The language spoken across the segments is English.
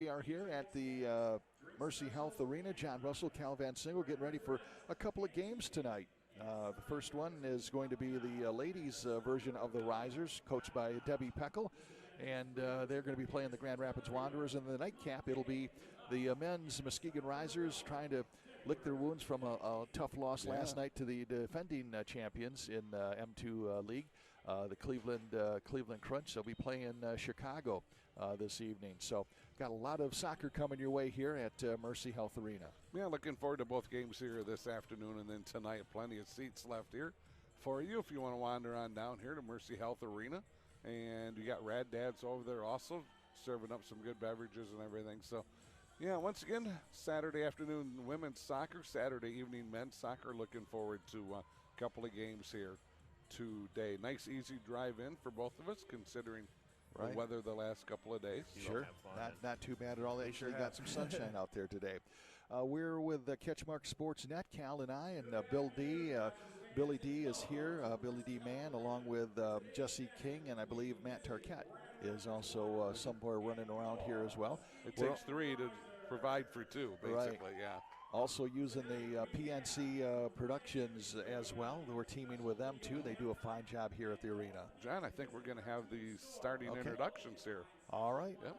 We are here at the Mercy Health Arena. John Russell, Cal Van Single getting ready for a couple of games tonight. The first one is going to be the ladies' version of the Risers, coached by Debbie Peckel. And they're going to be playing the Grand Rapids Wanderers. And the nightcap, it'll be the men's Muskegon Risers trying to lick their wounds from a tough loss last night to the defending champions in M2 League, the Cleveland Crunch. They'll be playing Chicago this evening. So got a lot of soccer coming your way here at Mercy Health Arena. Yeah, looking forward to both games here this afternoon and then tonight. Plenty of seats left here for you if you want to wander on down here to Mercy Health Arena. And you got Rad Dads over there also serving up some good beverages and everything. So, yeah, once again, Saturday afternoon women's soccer, Saturday evening men's soccer. Looking forward to a couple of games here today. Nice, easy drive in for both of us, considering the weather the last couple of days. Sure, not too bad at all. They actually got some sunshine out there today. We're with Catchmark Sportsnet, Cal and I, and Bill D. Billy D is here, Billy D. Mann, along with Jesse King, and I believe Matt Tarquette is also somewhere running around here as well. It takes three to provide for two, basically, yeah. Also using the PNC Productions as well. We're teaming with them, too. They do a fine job here at the arena. John, I think we're going to have the starting introductions here. All right. Yep.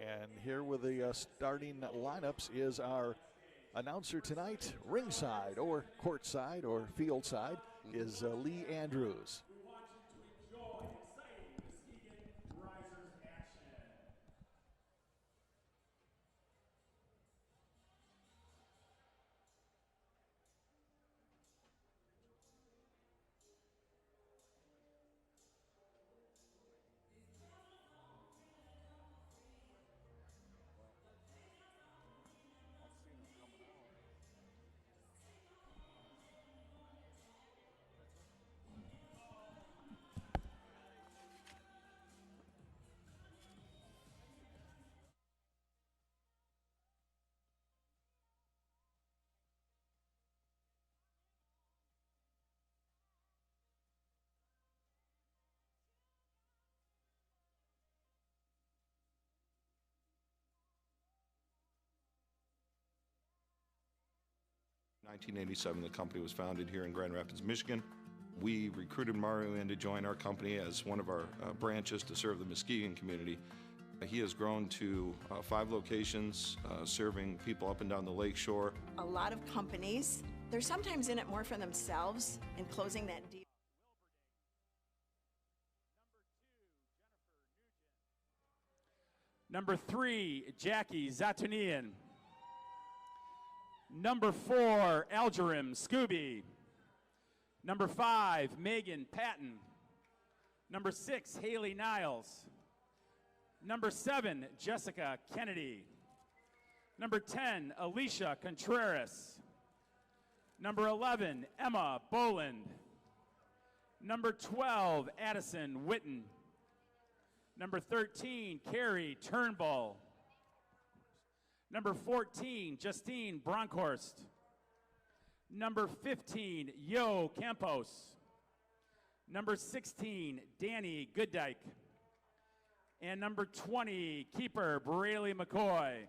And here with the starting lineups is our announcer tonight, ringside or courtside or field side, is Lee Andrews. 1987, the company was founded here in Grand Rapids, Michigan. We recruited Mario in to join our company as one of our branches to serve the Muskegon community. He has grown to 5 locations, serving people up and down the lake shore. A lot of companies, they're sometimes in it more for themselves and closing that deal. Number 3, Jackie Zatunian. Number 4, Algerim Scooby. Number 5, Megan Patton. Number 6, Haley Niles. Number 7, Jessica Kennedy. Number 10, Alicia Contreras. Number 11, Emma Boland. Number 12, Addison Witten. Number 13, Carrie Turnbull. Number 14, Justine Bronkhorst. Number 15, Yo Campos. Number 16, Danny Gooddyke. And number 20, keeper Braley McCoy.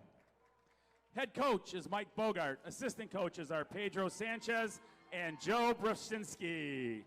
Head coach is Mike Bogart. Assistant coaches are Pedro Sanchez and Joe Brushinsky.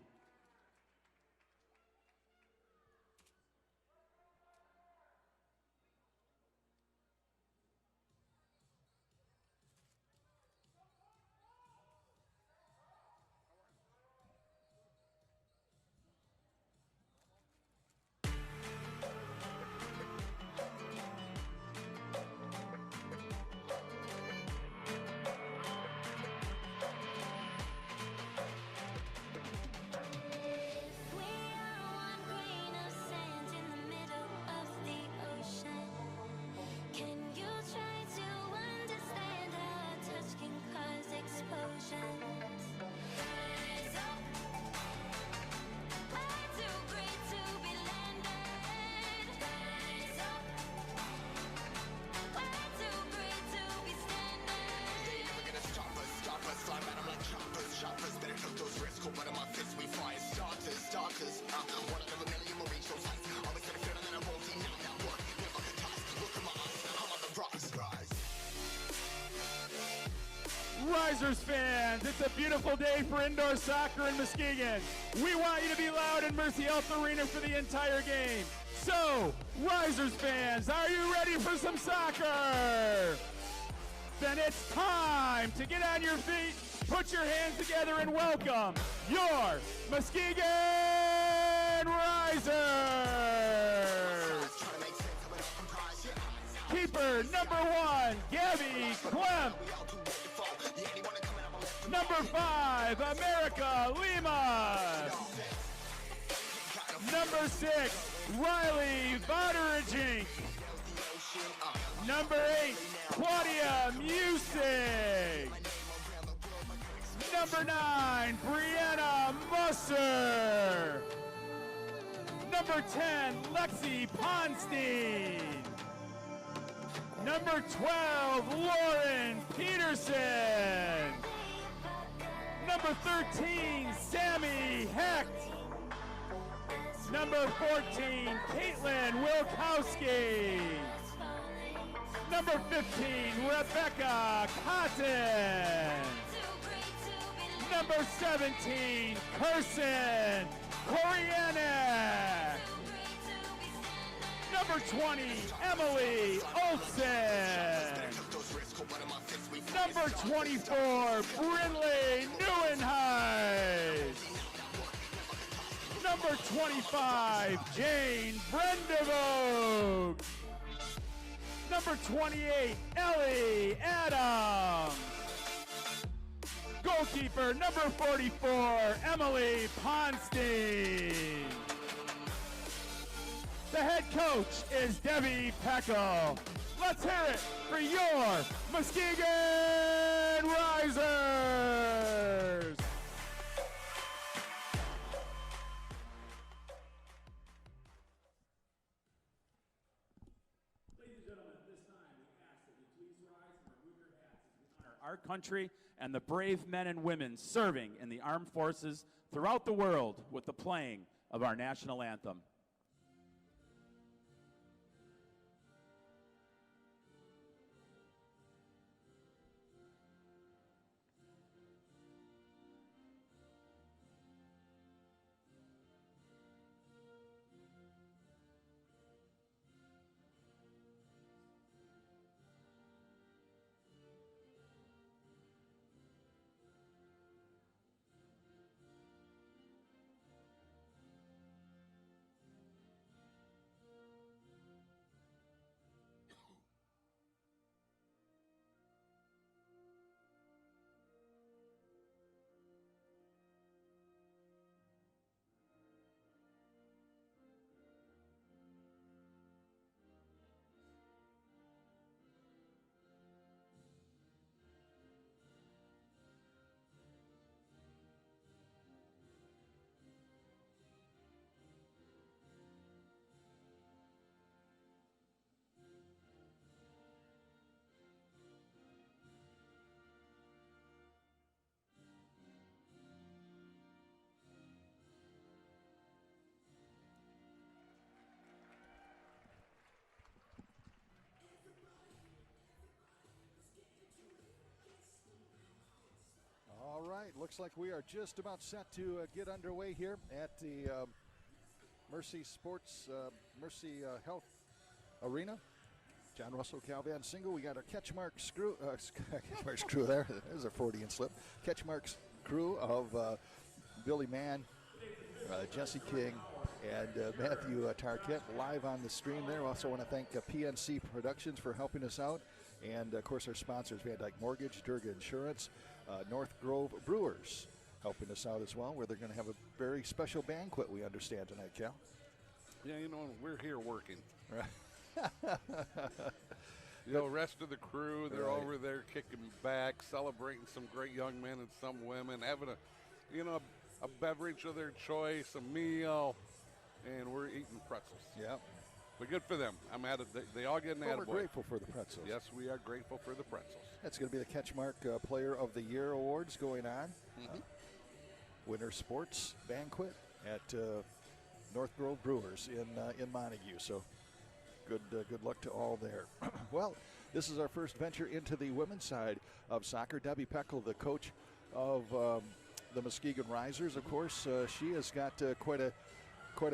Risers fans, it's a beautiful day for indoor soccer in Muskegon. We want you to be loud in Mercy Health Arena for the entire game. So, Risers fans, are you ready for some soccer? Then it's time to get on your feet, put your hands together, and welcome your Muskegon Risers. Keeper number 1, Gabby Clem. Number 5, America Lima. Number 6, Riley Voderajink. Number 8, Claudia Music. Number 9, Brianna Musser. Number 10, Lexi Ponstein. Number 12, Lauren Peterson. Number 13, Sammy Hecht. Number 14, Caitlin Wilkowski. Number 15, Rebecca Cotton. Number 17, Kirsten Korianek. Number 20, Emily Olsen. Number 24, Brinley Neuenhuis. Number 25, Jane Brendevog. Number 28, Ellie Adams. Goalkeeper, number 44, Emily Ponstein. The head coach is Debbie Peckel. Let's hear it for your Muskegon Risers. Ladies and gentlemen, at this time, we ask that you please rise and remove your hats as we honor our country and the brave men and women serving in the armed forces throughout the world with the playing of our national anthem. All right, looks like we are just about set to get underway here at the Mercy Health Arena. John Russell Calvan single. We got our Catchmark crew there. There's a Freudian slip. Catchmark's crew of Billy Mann, Jesse King, and Matthew Tarquette live on the stream there. Also want to thank PNC Productions for helping us out. And, of course, our sponsors, Van Dyke Mortgage, Durga Insurance, North Grove Brewers helping us out as well, where they're going to have a very special banquet, we understand, tonight, Cal. Yeah, you know, we're here working. Right. You know, rest of the crew, they're Right. over there kicking back, celebrating some great young men and some women, having a beverage of their choice, a meal, and we're eating pretzels. Yeah. But good for them. I'm at it. They all get an Well, we're attaboy. grateful for the pretzels. Yes, we are grateful for the pretzels. That's going to be the Catchmark Player of the Year Awards going on. Winter Sports Banquet at North Grove Brewers in Montague. So good luck to all there. Well, This is our first venture into the women's side of soccer. Debbie Peckel, the coach of the Muskegon Risers, of course, she has got quite a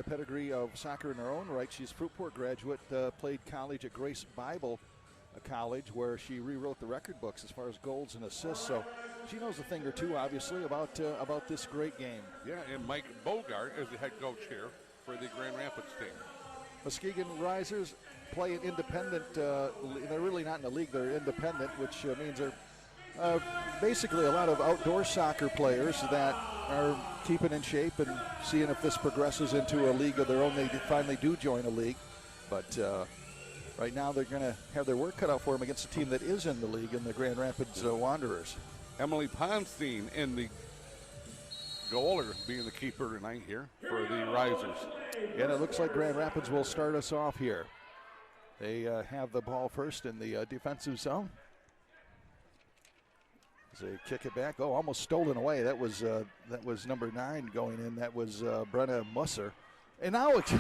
pedigree of soccer in her own right. She's Fruitport graduate, played college at Grace Bible College, where she rewrote the record books as far as goals and assists. So she knows a thing or two, obviously, about this great game. Yeah, and Mike Bogart is the head coach here for the Grand Rapids team. Muskegon Risers play an independent. They're really not in the league. They're independent, which means they're basically a lot of outdoor soccer players that are keeping in shape and seeing if this progresses into a league of their own. They finally do join a league, but right now they're going to have their work cut out for them against a team that is in the league, in the Grand Rapids Wanderers. Emily Ponstein in the goal, or being the keeper tonight here for the Risers. And it looks like Grand Rapids will start us off here. They have the ball first in the defensive zone. As they kick it back. Oh, almost stolen away. That was number 9 going in. That was Brenna Musser. And now it's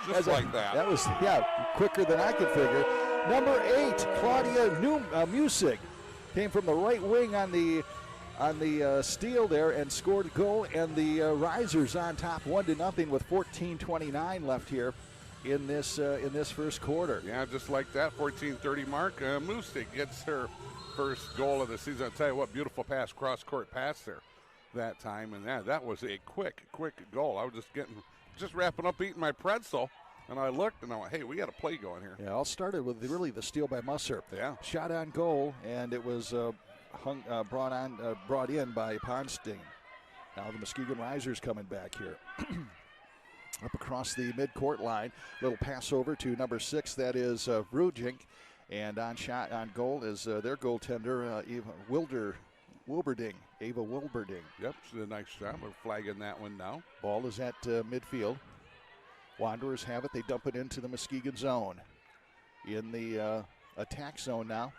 just like that. That was, quicker than I could figure. Number 8, Claudia Musig, came from the right wing on the steal there and scored a goal. And the Risers on top 1-0 with 14:29 left here in this first quarter. Yeah, just like that, 14:30 mark. Musig gets her first goal of the season. I'll tell you what, beautiful pass, cross-court pass there that time. And that was a quick goal. I was just wrapping up eating my pretzel, and I looked and I went, hey, we got a play going here. Yeah, all started with really the steal by Musser. Yeah. Shot on goal, and it was brought in by Ponstein. Now the Muskegon Risers coming back here. Up across the midcourt line, little pass over to number 6, that is Vrujink, and on goal is their goaltender, Ava Wilberding. Yep, she did a nice job of flagging that one now. Ball is at midfield. Wanderers have it. They dump it into the Muskegon zone. In the attack zone now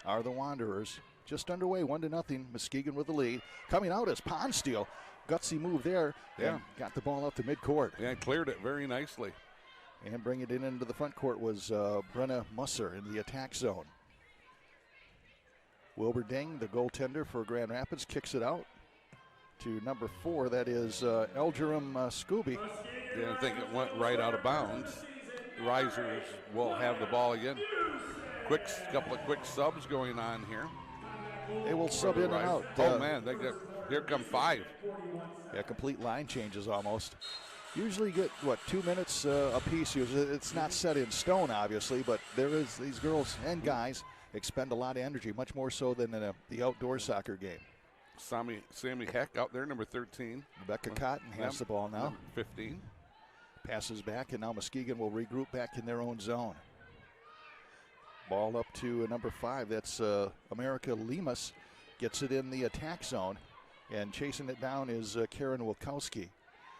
are the Wanderers. Just underway, 1-0. Muskegon with the lead. Coming out is Ponstein. Gutsy move there. Yeah. And got the ball out to midcourt. Yeah, cleared it very nicely. And bringing it into the front court was Brenna Musser in the attack zone. Wilberding, the goaltender for Grand Rapids, kicks it out to number 4. That is Elgerum Scooby. Yeah, I think it went right out of bounds. The Risers will have the ball again. Couple of quick subs going on here. They will sub in and out. Oh, man, here come 5. Yeah, complete line changes almost. Usually get, 2 minutes apiece. It's not set in stone, obviously, but these girls and guys expend a lot of energy, much more so than in the outdoor soccer game. Sammy Heck out there, number 13. Rebecca Cotton has the ball now. 15. Passes back, and now Muskegon will regroup back in their own zone. Ball up to number 5. That's America Lemus. Gets it in the attack zone, and chasing it down is Karen Wilkowski.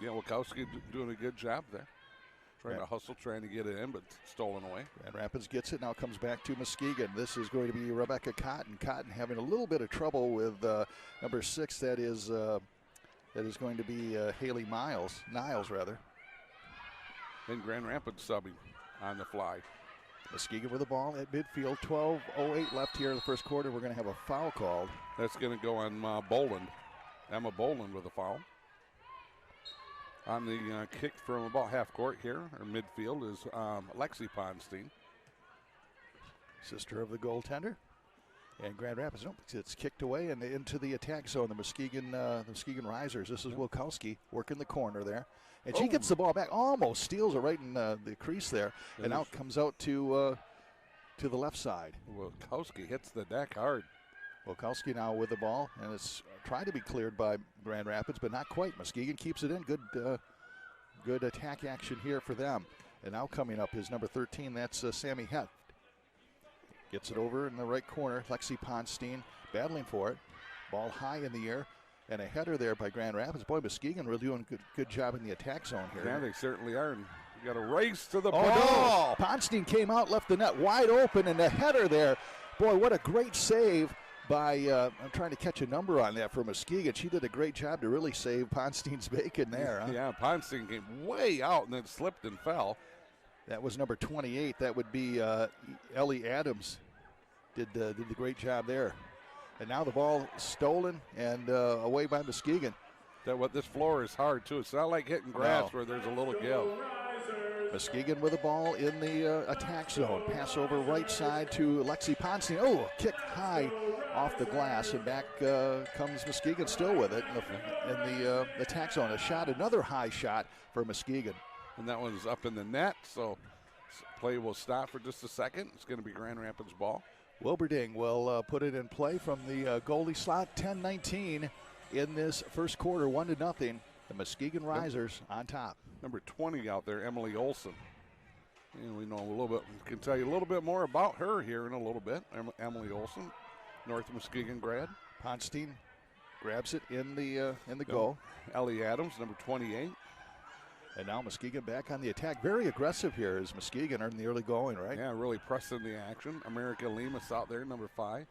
Yeah, Wilkowski doing a good job there. Trying to hustle, trying to get it in, but stolen away. Grand Rapids gets it, now comes back to Muskegon. This is going to be Rebecca Cotton. Cotton having a little bit of trouble with number 6. That is going to be Haley Niles. Then Grand Rapids subbing on the fly. Muskegon with the ball at midfield. 12:08 left here in the first quarter. We're going to have a foul called. That's going to go on Boland. Emma Boland with a foul. On the kick from about half court here, or midfield, is Lexi Ponstein. Sister of the goaltender. And Grand Rapids, it's kicked away and into the attack zone. The Muskegon Risers. This is Wilkowski working the corner there. And she gets the ball back, almost steals it right in the crease there. And now it comes out to the left side. Wilkowski hits the deck hard. Wilkowski now with the ball, and it's tried to be cleared by Grand Rapids, but not quite. Muskegon keeps it in. Good attack action here for them. And now coming up is number 13. That's Sammy Heft. Gets it over in the right corner. Lexi Ponstein battling for it. Ball high in the air. And a header there by Grand Rapids. Boy, Muskegon really doing a good job in the attack zone here. Yeah, they certainly are. And we got a race to the ball. Oh, no. Ponstein came out, left the net wide open, and the header there. Boy, what a great save by, I'm trying to catch a number on that for Muskegon. She did a great job to really save Ponstein's bacon there. Huh? Yeah, Ponstein came way out and then slipped and fell. That was number 28. That would be Ellie Adams. did the great job there. And now the ball stolen and away by Muskegon. This floor is hard too. It's not like hitting grass where there's a little give. Muskegon with the ball in the attack zone. Pass over right side to Lexi Ponstein. Oh, kick high off the glass, and back comes Muskegon still with it in the attack zone. A shot, another high shot for Muskegon. And that one's up in the net, so play will stop for just a second. It's going to be Grand Rapids ball. Wilberding will put it in play from the goalie slot. 10-19 in this first quarter, 1-0. The Muskegon Risers on top. Number 20 out there, Emily Olson. And we know a little bit, can tell you a little bit more about her here in a little bit. Emily Olson, North Muskegon grad. Ponstein grabs it in the goal. Ellie Adams, number 28. And now Muskegon back on the attack. Very aggressive here as Muskegon are in the early going, right? Yeah, really pressing the action. America Lemus out there, number 5.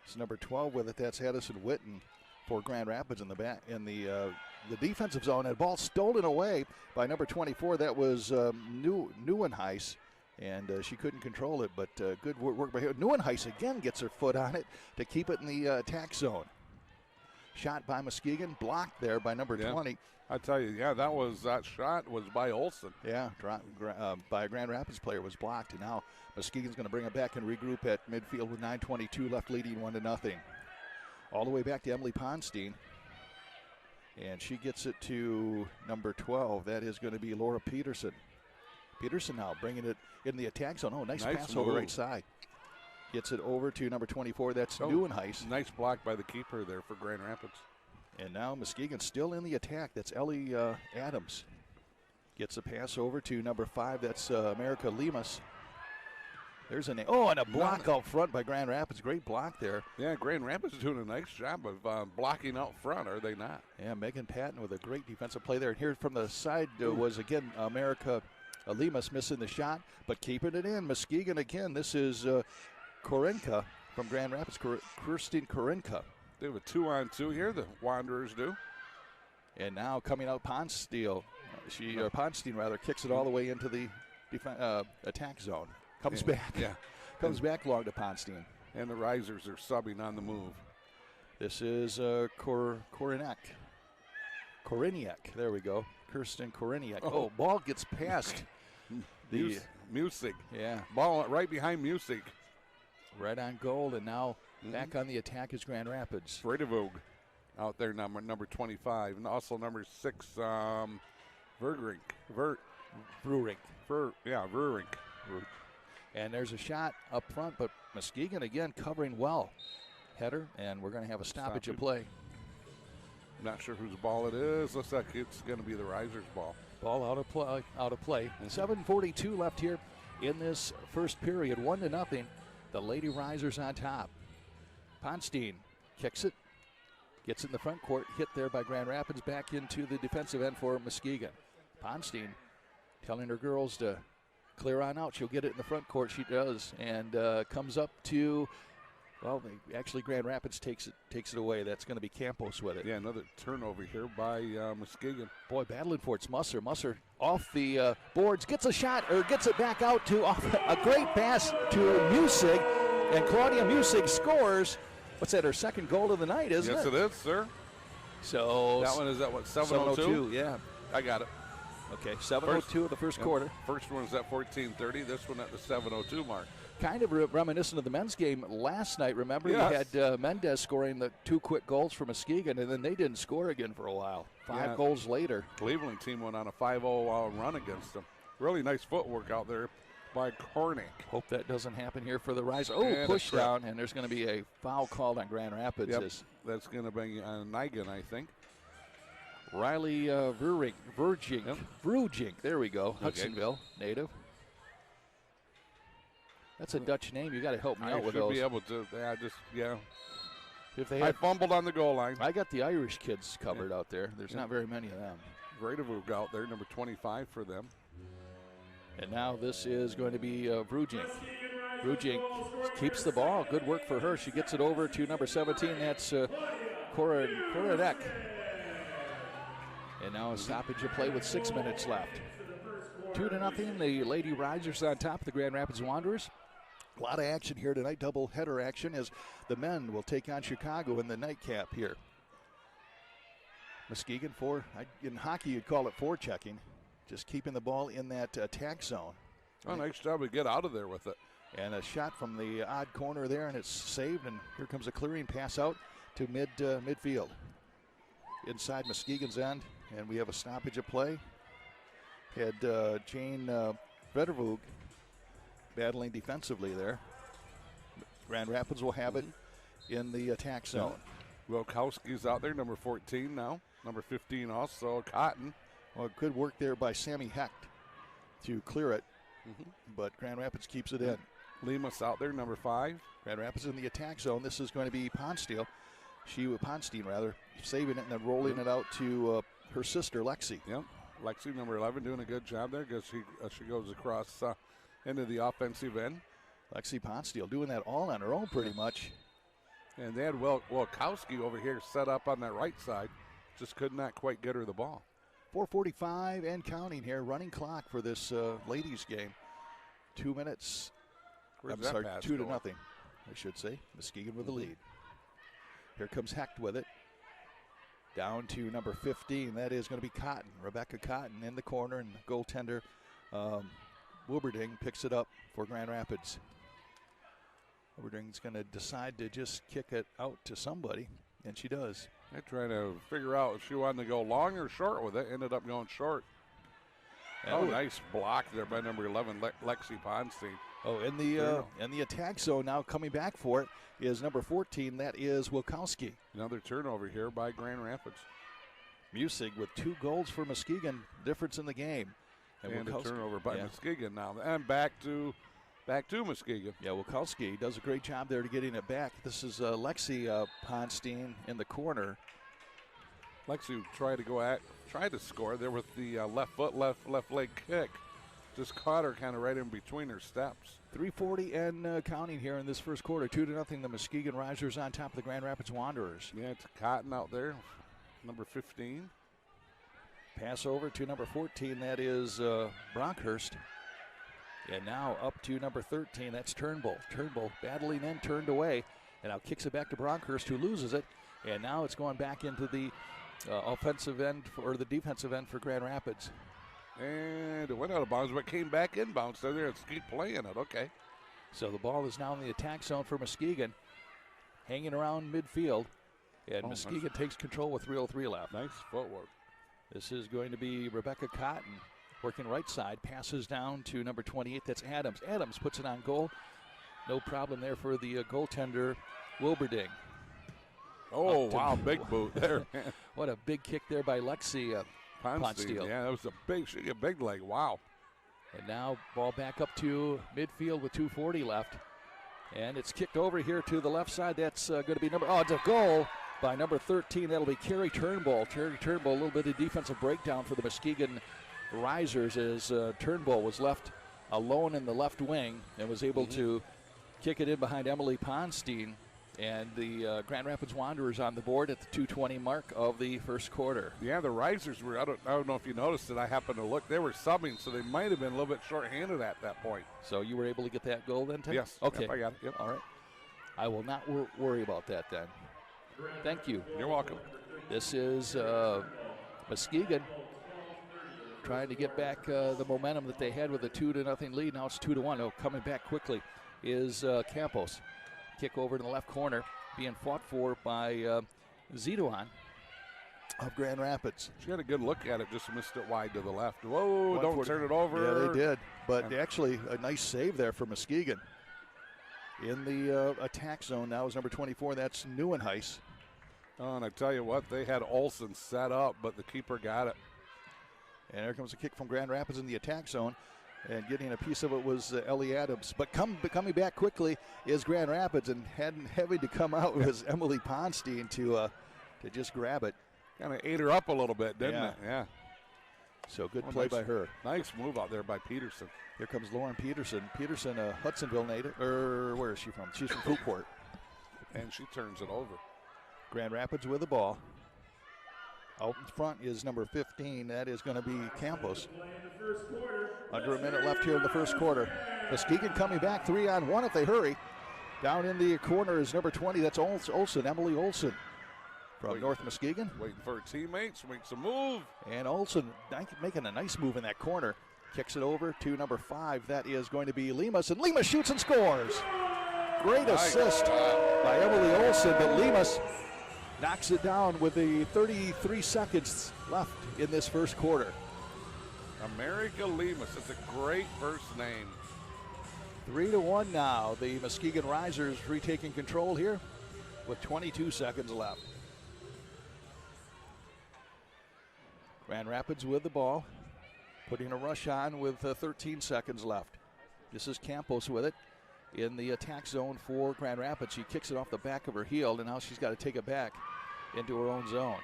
It's number 12 with it. That's Addison Witten for Grand Rapids in the back in the defensive zone. And ball stolen away by number 24. That was Neuenhuis, and she couldn't control it. But good work by her. Neuenhuis again gets her foot on it to keep it in the attack zone. Shot by Muskegon, blocked there by number 20. I tell you, that shot was by Olson. Yeah, by a Grand Rapids player was blocked, and now Muskegon's going to bring it back and regroup at midfield with 9:22 left, leading 1-0. All the way back to Emily Ponstein, and she gets it to number 12. That is going to be Laura Peterson. Peterson now bringing it in the attack zone. Oh, nice pass over right side. Gets it over to number 24. That's Neuenhuis. Nice block by the keeper there for Grand Rapids. And now Muskegon still in the attack. That's Ellie Adams. Gets a pass over to number 5. That's America Lemus. There's and a block out front by Grand Rapids. Great block there. Yeah, Grand Rapids is doing a nice job of blocking out front, are they not? Yeah, Megan Patton with a great defensive play there. And here from the side was, again, America Lemus missing the shot, but keeping it in. Muskegon again. This is Korenka from Grand Rapids, Kirsten Korenka. They have a 2-on-2 here, the Wanderers do. And now coming out Ponstein, Ponstein kicks it all the way into the attack zone. Comes back. Yeah. Comes back long to Ponstein. And the Risers are subbing on the move. This is Koreniak. There we go. Kirsten Koreniak. Oh, ball gets past Musig. Yeah. Ball right behind Musig. Right on goal, and now back on the attack is Grand Rapids. Fredevog out there, number 25, and also number 6, Verrink. And there's a shot up front, but Muskegon again covering well. Header, and we're going to have a stoppage of play. I'm not sure whose ball it is. Looks like it's going to be the Risers' ball. Ball out of play. 7:42 left here in this first period. 1-0. The Lady Risers on top. Ponstein kicks it, gets it in the front court, hit there by Grand Rapids, back into the defensive end for Muskegon. Ponstein telling her girls to clear on out. She'll get it in the front court. She does, and comes up to, actually Grand Rapids takes it away. That's going to be Campos with it. Yeah, another turnover here by Muskegon. Boy, battling for it's Musser. Musser off the boards, gets a shot, or gets it back out to a great pass to Musig, and Claudia Musig scores. What's that, her second goal of the night, isn't it? Yes, it is, sir. So that one is at what, 7:02? Yeah. I got it. Okay, 7:02 of the first quarter. First one is at 14:30. This one at the 7:02 mark. Kind of reminiscent of the men's game last night. Remember, yes. You had Mendez scoring the 2 quick goals for Muskegon, and then they didn't score again for a while. 5 goals later. Cleveland team went on a 5-0 run against them. Really nice footwork out there by Kornick. Hope that doesn't happen here for the Rise. Oh, push down, and there's going to be a foul called on Grand Rapids. Yep, that's going to be Nigan, I think. Riley Vrujink, there we go, Hudsonville native. That's a Dutch name. You got to help me out with those. I should be able to. If they I fumbled on the goal line. I got the Irish kids covered out there. There's not very many of them. Vredevug out there, number 25 for them. And now this is going to be Vrujink. Vrujink keeps the ball. Good work for her. She gets it over to number 17. That's Korenek. And now a stoppage of play with 6 minutes left. 2-0. The Lady Risers on top of the Grand Rapids Wanderers. A lot of action here tonight, double header action as the men will take on Chicago in the nightcap here. Muskegon in hockey you'd call it forechecking, just keeping the ball in that attack zone. Oh, nice job to get out of there with it. And a shot from the odd corner there, and it's saved, and here comes a clearing pass out to midfield. Inside Muskegon's end, and we have a stoppage of play. Had Jane Vedervug battling defensively there. Grand Rapids will have it in the attack zone. Wilkowski's out there, number 14 now. Number 15 also, Cotton. Well, good work there by Sammy Hecht to clear it, but Grand Rapids keeps it in. Lemus out there, number 5. Grand Rapids in the attack zone. This is going to be Ponstein, saving it and then rolling it out to her sister, Lexi. Yep, Lexi, number 11, doing a good job there because she goes across into the offensive end. Lexi Ponstein doing that all on her own pretty much. And they had Wilkowski over here set up on that right side. Just could not quite get her the ball. 4:45 and counting here. Running clock for this ladies game. 2 minutes. Where's I'm that sorry, pass 2 to going? nothing, I should say. Muskegon with the lead. Here comes Hecht with it. Down to number 15. That is going to be Cotton. Rebecca Cotton in the corner, and goaltender Wilberding picks it up for Grand Rapids. Wilberding's going to decide to just kick it out to somebody, and she does. They're trying to figure out if she wanted to go long or short with it. Ended up going short. Nice block there by number 11, Lexi Ponstein. Oh, in the attack zone now coming back for it is number 14. That is Wilkowski. Another turnover here by Grand Rapids. Musig with 2 goals for Muskegon. Difference in the game. And a turnover by Muskegon now. And back to Muskegon. Yeah, Wilkowski does a great job there to getting it back. This is Lexi Ponstein in the corner. Lexi tried to score there with the left foot, left leg kick. Just caught her kind of right in between her steps. 3:40 and counting here in this first quarter. 2-0. The Muskegon Risers on top of the Grand Rapids Wanderers. Yeah, it's Cotton out there, number 15. Pass over to number 14. That is Bronkhurst. And now up to number 13. That's Turnbull. Turnbull battling in, turned away. And now kicks it back to Bronkhurst, who loses it. And now it's going back into the offensive end or the defensive end for Grand Rapids. And it went out of bounds, but came back inbounds. So they're keep playing it. Okay. So the ball is now in the attack zone for Muskegon, hanging around midfield. And Muskegon takes control with 3:03 left. Nice footwork. This is going to be Rebecca Cotton working right side. Passes down to number 28. That's Adams. Adams puts it on goal. No problem there for the goaltender, Wilberding. Oh, wow, big boot there. What a big kick there by Lexi Ponstein. Yeah, that was a big leg. Wow. And now ball back up to midfield with 2:40 left. And it's kicked over here to the left side. That's going to be it's a goal by number 13. That'll be Carrie Turnbull. Carrie Turnbull, a little bit of defensive breakdown for the Muskegon Risers as Turnbull was left alone in the left wing and was able to kick it in behind Emily Ponstein. And the Grand Rapids Wanderers on the board at the 2:20 mark of the first quarter. Yeah, the Risers were, I don't know if you noticed it, I happened to look. They were subbing, so they might have been a little bit shorthanded at that point. So you were able to get that goal then, Ted? Yes. Okay. Yep, I got it. Yep. All right. I will not worry about that then. Thank you. You're welcome. This is Muskegon trying to get back the momentum that they had with a 2-0 lead. Now it's 2-1. Oh, coming back quickly is Campos. Kick over to the left corner, being fought for by Zidouan of Grand Rapids. She had a good look at it, just missed it wide to the left. Whoa, don't turn it over. Yeah, they did. But actually, a nice save there for Muskegon. In the attack zone now is number 24. That's Neuenhuis. Oh, and I tell you what, they had Olsen set up, but the keeper got it. And here comes a kick from Grand Rapids in the attack zone. And getting a piece of it was Ellie Adams. But coming back quickly is Grand Rapids, and having to come out was Emily Ponstein to just grab it. Kind of ate her up a little bit, didn't it? Yeah. So good play by her. Nice move out there by Peterson. Here comes Lauren Peterson. Peterson, a Hudsonville native. Where is she from? She's from Fruitport. And she turns it over. Grand Rapids with the ball. Out in front is number 15. That is going to be Campos. Under a minute left here in the first quarter. Muskegon coming back 3-on-1 if they hurry. Down in the corner is number 20. That's Olsen, Emily Olsen from North Muskegon. Waiting for her teammates, makes a move. And Olsen making a nice move in that corner. Kicks it over to number 5. That is going to be Lemus. And Lemus shoots and scores. Great assist by Emily Olsen, but Lemus knocks it down with the 33 seconds left in this first quarter. America Lemus, it's a great first name. 3-1 now. The Muskegon Risers retaking control here with 22 seconds left. Grand Rapids with the ball, putting a rush on with 13 seconds left. This is Campos with it in the attack zone for Grand Rapids. She kicks it off the back of her heel, and now she's got to take it back into her own zone.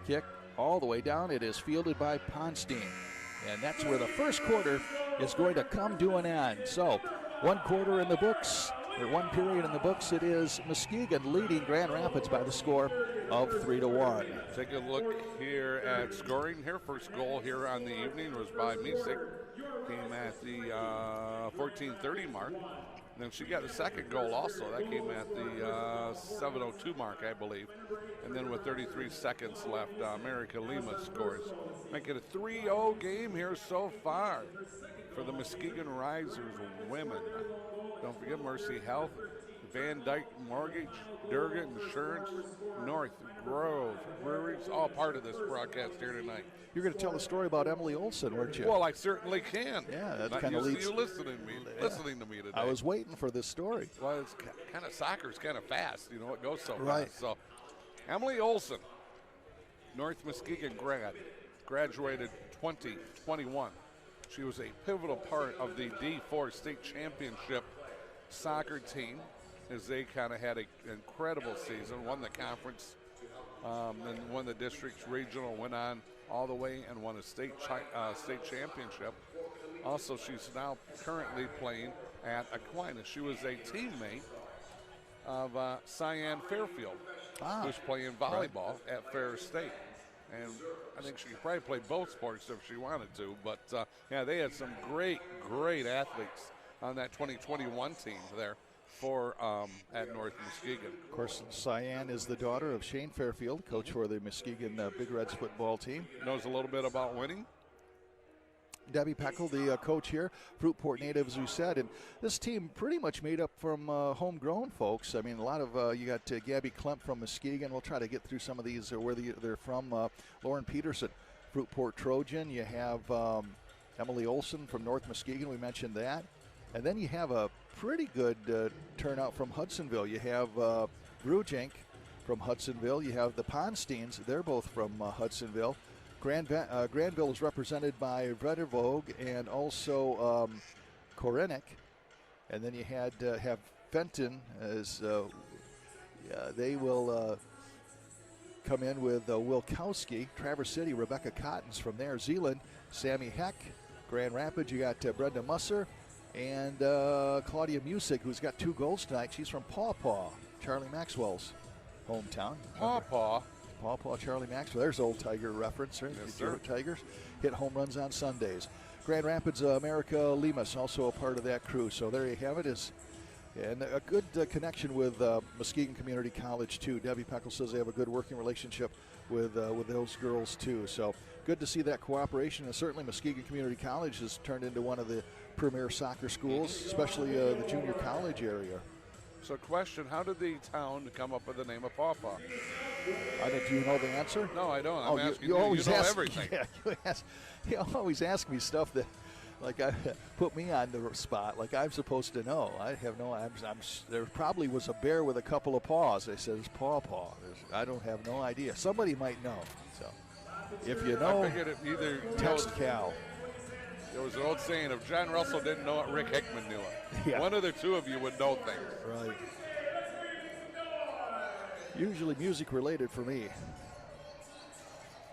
Kick all the way down. It is fielded by Ponstein. And that's where the first quarter is going to come to an end. So, 1 quarter in the books, or 1 period in the books. It is Muskegon leading Grand Rapids by the score of 3-1. Take a look here at scoring here. First goal here on the evening was by Misek. Came at the 14:30 mark. And then she got a second goal also. That came at the 7:02 mark, I believe. And then with 33 seconds left, America Lima scores. Make it a 3-0 game here so far for the Muskegon Risers women. Don't forget Mercy Health, Van Dyke Mortgage, Durga Insurance, North Grove Breweries, all part of this broadcast here tonight. You're going to tell the story about Emily Olsen, weren't you? Well, I certainly can. Yeah, that kind of leads. You listening to me today. I was waiting for this story. Well, it's kind of soccer's kind of fast. You know, it goes so right. fast. So, Emily Olsen, North Muskegon graduated 2021. She was a pivotal part of the D4 state championship soccer team as they kind of had an incredible season, won the conference, and won the district's regional, went on all the way and won a state championship. Also, she's now currently playing at Aquinas. She was a teammate of Cyan Fairfield, who's playing volleyball at Ferris State. And I think she could probably play both sports if she wanted to. But, yeah, they had some great athletes on that 2021 team there for at North Muskegon. Of course, Cyan is the daughter of Shane Fairfield, coach for the Muskegon Big Reds football team. Knows a little bit about winning. Debbie Peckel, the coach here, Fruitport native, as we said. And this team pretty much made up from homegrown folks. I mean, a lot of, you got Gabby Klemp from Muskegon. We'll try to get through some of these, where they're from. Lauren Peterson, Fruitport Trojan. You have Emily Olsen from North Muskegon. We mentioned that. And then you have a pretty good turnout from Hudsonville. You have Brujink from Hudsonville. You have the Ponsteins. They're both from Hudsonville. Granville is represented by Vredervog and also Korenik. And then you have Fenton as they will come in with Wilkowski. Traverse City, Rebecca Cottons from there. Zeeland, Sammy Heck. Grand Rapids, you got Brenda Musser. And Claudia Music, who's got 2 goals tonight. She's from Paw Paw, Charlie Maxwell's hometown. Paw Paw, Charlie Maxwell. There's old Tiger reference, right? Yes, sir. Tigers hit home runs on Sundays. Grand Rapids, America Lemus, also a part of that crew. So there you have it. And a good connection with Muskegon Community College, too. Debbie Peckel says they have a good working relationship with those girls, too. So good to see that cooperation. And certainly Muskegon Community College has turned into one of the premier soccer schools, especially the junior college area. So question, how did the town come up with the name of Paw Paw? Do you know the answer? No, I don't. I'm asking you. Always You know ask, everything. Yeah, you always ask me stuff that, like, put me on the spot, like I'm supposed to know. I have no. There probably was a bear with a couple of paws. They said it's Paw Paw. I don't have no idea. Somebody might know. So, if you know, I figured it either text Cal. There was an old saying: if John Russell didn't know it, Rick Hickman knew it. Yeah. One of the two of you would know things. Right. Usually music related for me.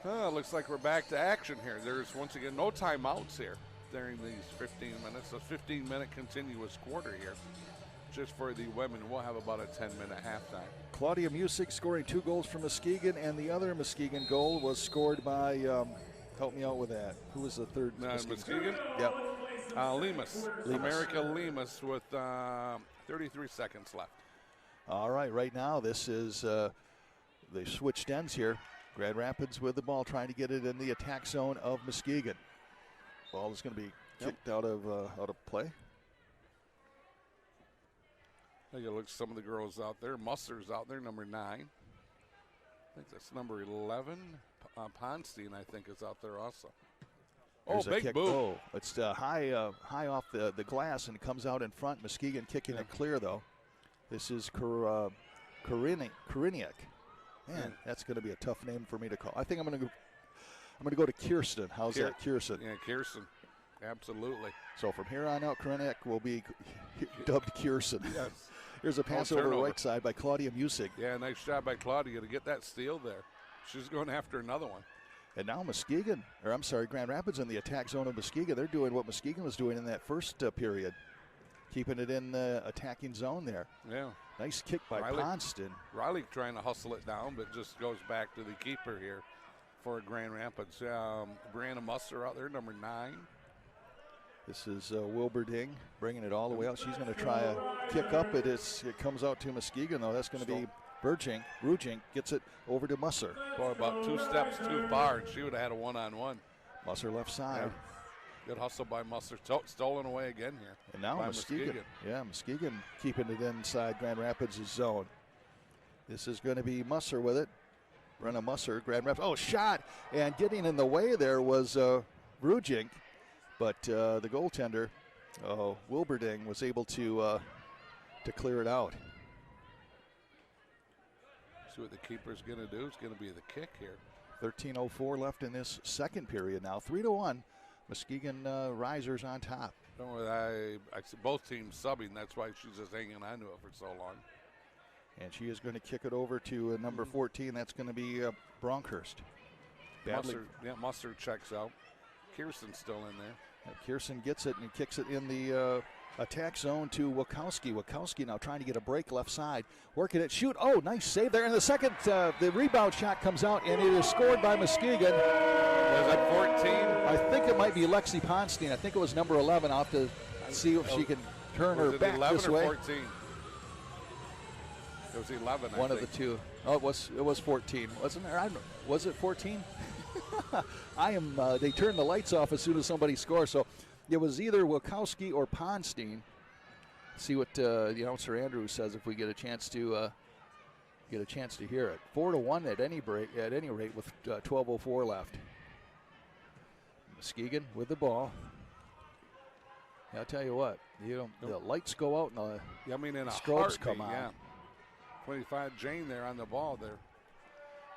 Looks like we're back to action here. There's once again no timeouts here during these 15 minutes. A 15-minute continuous quarter here. just for the women. We'll have about a 10-minute halftime. Claudia Music scoring 2 goals for Muskegon, and the other Muskegon goal was scored by, help me out with that. Who was the third? Muskegon? Yep. Lemus. America Lemus with 33 seconds left. All right now this is, they switched ends here. Grand Rapids with the ball, trying to get it in the attack zone of Muskegon. Ball is going to be kicked out of play. Take a look at some of the girls out there. Musser's out there, number 9. I think that's number 11. Ponstein, I think, is out there also. There's big kick. boot. Oh, it's high off the glass and comes out in front. Muskegon kicking it clear, though. This is Koriniak. Man, that's going to be a tough name for me to call. I think I'm going to go to Kirsten. How's that, Kirsten? Yeah, Kirsten. Absolutely. So from here on out, Koriniak will be dubbed Kirsten. Yes. Here's a pass over the right side by Claudia Music. Yeah, nice job by Claudia to get that steal there. She's going after another one. And now Grand Rapids in the attack zone of Muskegon. They're doing what Muskegon was doing in that first period, keeping it in the attacking zone there. Yeah. Nice kick by Ponston. Riley trying to hustle it down, but just goes back to the keeper here for Grand Rapids. Brianna Musser out there, number 9. This is Wilberding bringing it all the way out. She's going to try a kick up. It comes out to Muskegon, though. That's going to be Rujink gets it over to Musser. Boy, about 2 steps too far, and she would have had a one-on-one. Musser left side. Yeah. Good hustle by Musser. Stolen away again here. And now Muskegon. Yeah, Muskegon keeping it inside Grand Rapids' zone. This is going to be Musser with it. Brenna Musser, Grand Rapids. Oh, shot! And getting in the way there was Rujink. But the goaltender, Wilberding, was able to clear it out. See what the keeper's going to do. It's going to be the kick here. 13:04 left in this second period now. 3-1. Muskegon Risers on top. Don't worry, I see both teams subbing. That's why she's just hanging on to it for so long. And she is going to kick it over to number 14. That's going to be Bronkhurst. Musser checks out. Kirsten's still in there. Kirsten gets it and kicks it in the attack zone to Wachowski. Wachowski now trying to get a break left side. Working it, shoot. Oh, nice save there. And the second, the rebound shot comes out, and it is scored by Muskegon. Was it 14? I think it might be Lexi Ponstein. I think it was number 11. I'll have to see if she can turn her back this way. 14? It was 11, One of the two. Oh, it was 14. Wasn't there? Was it 14? They turn the lights off as soon as somebody scores. So it was either Wachowski or Ponstein. See what the announcer Andrew says if we get a chance to hear it. 4-1 at any rate with 12:04 left. Muskegon with the ball. I'll tell you what, the lights go out and the strobes come on. Yeah. 25 Jane there on the ball there.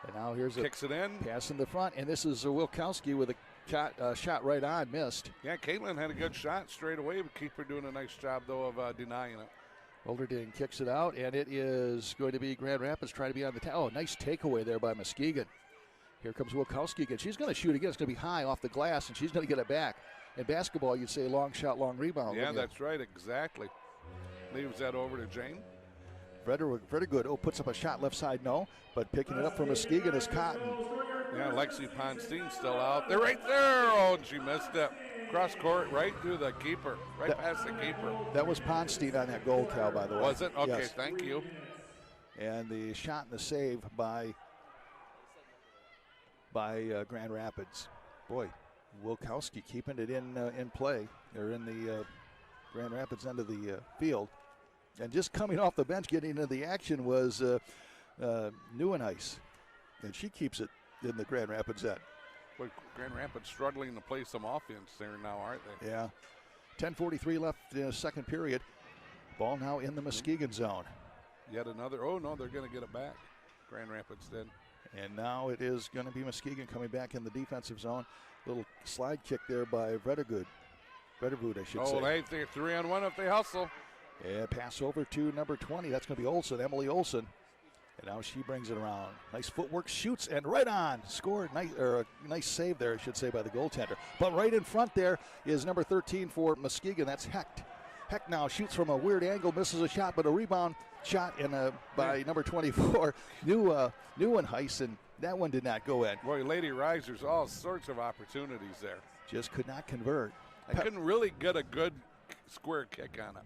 And now here's kicks it in. Pass in the front, and this is Wilkowski with a shot right on, missed. Yeah, Caitlin had a good shot straight away, but keeper doing a nice job, though, of denying it. Wilberding kicks it out, and it is going to be Grand Rapids trying to be on the nice takeaway there by Muskegon. Here comes Wilkowski again. She's going to shoot again. It's going to be high off the glass, and she's going to get it back. In basketball, you'd say long shot, long rebound. Yeah, that's right, exactly. Leaves that over to Jane. Very good. Puts up a shot left side, no. But picking it up for Muskegon is Cotton. Yeah, Lexi Ponstein still out. They're right there. Oh, and she missed it. Cross court, right through the keeper. Past the keeper. That was Ponstein on that goal, Cal, by the way. Was it? Okay, yes. Thank you. And the shot and the save by Grand Rapids. Boy, Wilkowski keeping it in play. They're in the Grand Rapids end of the field. And just coming off the bench, getting into the action was Nieuwenhuis. And she keeps it in the Grand Rapids end. But Grand Rapids struggling to play some offense there now, aren't they? Yeah. 10:43 left in the second period. Ball now in the Muskegon zone. Yet another. Oh, no, they're going to get it back. Grand Rapids did. And now it is going to be Muskegon coming back in the defensive zone. Little slide kick there by Vredderwood, I should say. Oh, hey, they're 3-on-1 if they hustle. Yeah, pass over to number 20. That's going to be Olsen, Emily Olsen. And now she brings it around. Nice footwork, shoots, and right on. Scored. Nice save there, I should say, by the goaltender. But right in front there is number 13 for Muskegon. That's Hecht. Heck now shoots from a weird angle, misses a shot, but a rebound shot by number 24, Neuenhuis, and that one did not go in. Boy, Lady Risers, all sorts of opportunities there. Just could not convert. I couldn't really get a good square kick on it.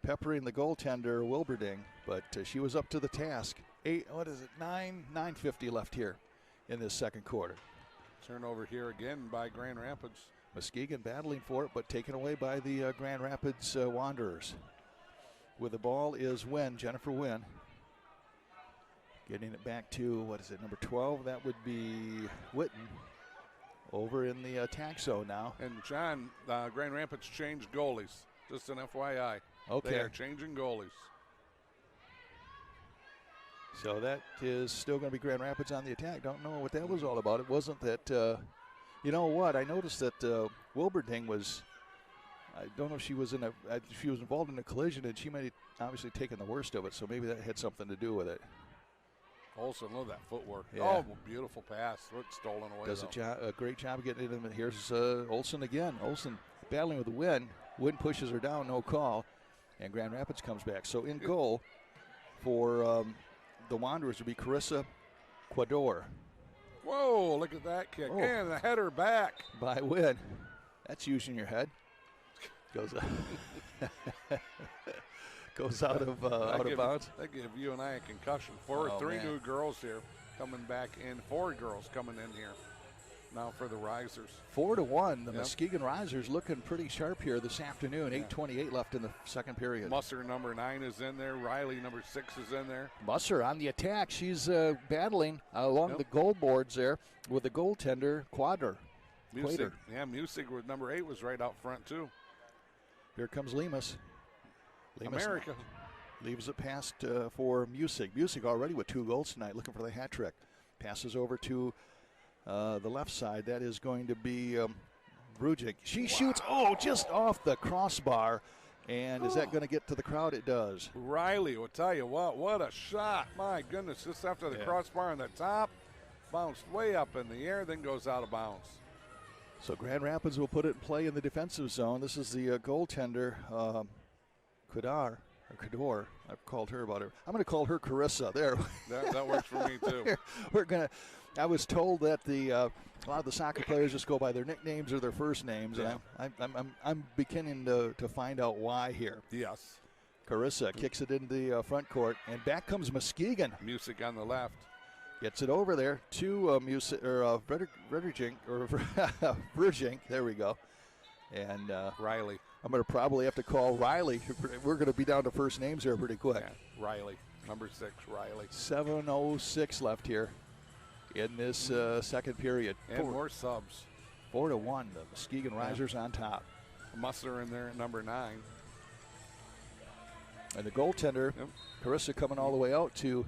Peppering the goaltender, Wilberding, but she was up to the task. 9:50 left here in this second quarter. Turnover here again by Grand Rapids. Muskegon battling for it, but taken away by the Grand Rapids Wanderers. With the ball is Jennifer Wynn. Getting it back to, number 12? That would be Witten. Over in the attack zone now. And John, Grand Rapids changed goalies. Just an FYI. Okay. They are changing goalies. So that is still going to be Grand Rapids on the attack. Don't know what that was all about. It wasn't that, you know what? I noticed that Wilberding was, I don't know if she was she was involved in a collision, and she might have obviously taken the worst of it, so maybe that had something to do with it. Olsen, look at that footwork. Yeah. Oh, beautiful pass. It's stolen away. Does a great job of getting it in. Here's Olsen again. Olsen battling with the Wynn. Wynn pushes her down, no call, and Grand Rapids comes back. So in goal for the Wanderers would be Carissa Quador. Whoa, look at that kick. Oh. And the header back. By Wynn. That's using your head. Goes goes out of bounds. That give you and I a concussion. Three new girls here coming back in. 4 girls coming in here now for the Risers. 4-1. The Muskegon Risers looking pretty sharp here this afternoon. 8:28 left in the second period. Musser, number 9, is in there. Riley, number 6, is in there. Musser on the attack. She's battling along the goal boards there with the goaltender, Quadr. Musig. Yeah, Musig with number 8 was right out front, too. Here comes Lemus. America. Leaves it past for Musig. Musig already with 2 goals tonight, looking for the hat trick. Passes over to the left side. That is going to be Brujic. She shoots, just off the crossbar. And is that going to get to the crowd? It does. Riley, will tell you what a shot. My goodness, just after the crossbar on the top. Bounced way up in the air, then goes out of bounds. So Grand Rapids will put it in play in the defensive zone. This is the goaltender, Kador. I've called her about her. I'm going to call her Carissa. There. That works for me too. I was told that a lot of the soccer players just go by their nicknames or their first names, and I'm beginning to find out why here. Yes. Carissa kicks it into the front court, and back comes Muskegon. Music on the left. Gets it over there to Brujink. There we go. And Riley. I'm going to probably have to call Riley. We're going to be down to first names here pretty quick. Yeah, Riley, number 6, Riley. 7:06 left here in this second period. And more subs. 4-1. The Muskegon Risers on top. Musser in there at number 9. And the goaltender, Carissa, coming all the way out to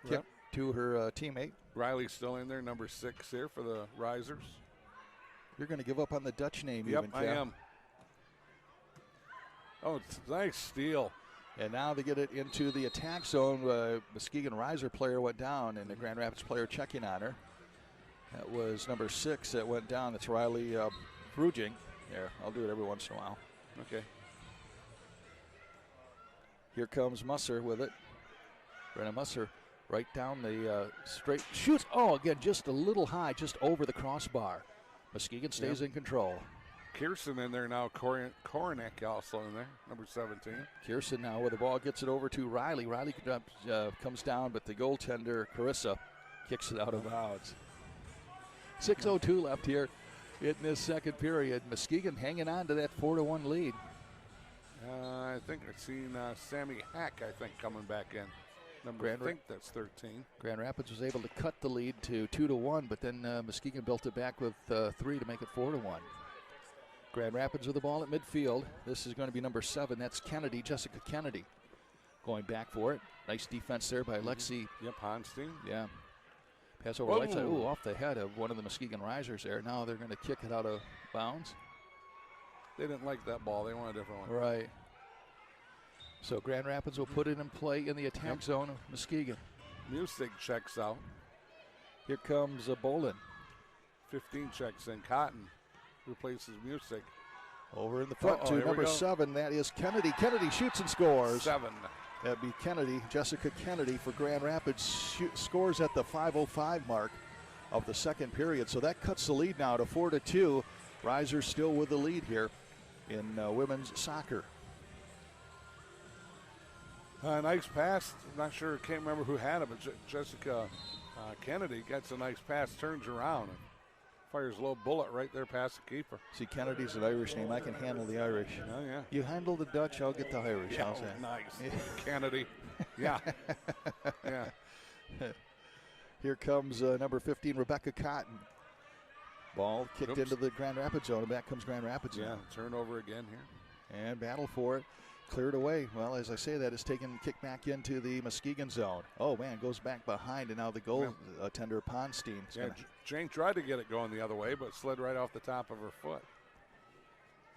kick to her teammate. Riley's still in there, number 6 here for the Risers. You're going to give up on the Dutch name, Yep, even, I am. Oh, it's a nice steal. And now they get it into the attack zone. Muskegon Riser player went down, and the Grand Rapids player checking on her. That was number 6 that went down. That's Riley Brujing. There, I'll do it every once in a while. Okay. Here comes Musser with it. Brenna Musser right down the straight. Shoots. Oh, again, just a little high, just over the crossbar. Muskegon stays in control. Kirsten in there now. Koronek also in there, number 17. Kirsten now with the ball, gets it over to Riley. Riley comes down, but the goaltender, Carissa, kicks it out of bounds. 6:02 left here in this second period. Muskegon hanging on to that 4-1 lead. I think I've seen Sammy Hack, coming back in. I think that's 13. Grand Rapids was able to cut the lead to 2-1, but then Muskegon built it back with 3 to make it 4-1. Grand Rapids with the ball at midfield. This is going to be number 7. That's Kennedy, Jessica Kennedy, going back for it. Nice defense there by Lexi. Yep, Honstein. Yeah. Pass over right side. Ooh, off the head of one of the Muskegon Risers there. Now they're going to kick it out of bounds. They didn't like that ball. They want a different one. Right. So Grand Rapids will put it in play in the attack zone of Muskegon. Musig checks out. Here comes Bolin. 15 checks in. Cotton replaces Musig. Over in the front Uh-oh, to here we number go. 7. That is Kennedy. Kennedy shoots and scores. 7. That'd be Kennedy, Jessica Kennedy for Grand Rapids, scores at the 5:05 mark of the second period. So that cuts the lead now to 4-2. Risers still with the lead here in women's soccer. Nice pass. Not sure, can't remember who had it, but Jessica Kennedy gets a nice pass, turns around, and fires a little bullet right there past the keeper. See, Kennedy's an Irish name. I can handle the Irish. Oh, yeah. You handle the Dutch, I'll get the Irish. Yeah, How's that? nice. Kennedy. Yeah. Yeah. Here comes number 15, Rebecca Cotton. Ball kicked Oops. into the Grand Rapids zone, and back comes Grand Rapids. Yeah, now. turnover again here. And battle for it. Cleared away. Well, as I say that, it's taken kick back into the Muskegon zone. Oh, man, goes back behind, and now the goal tender, Ponstein. Yeah, Jane tried to get it going the other way, but slid right off the top of her foot.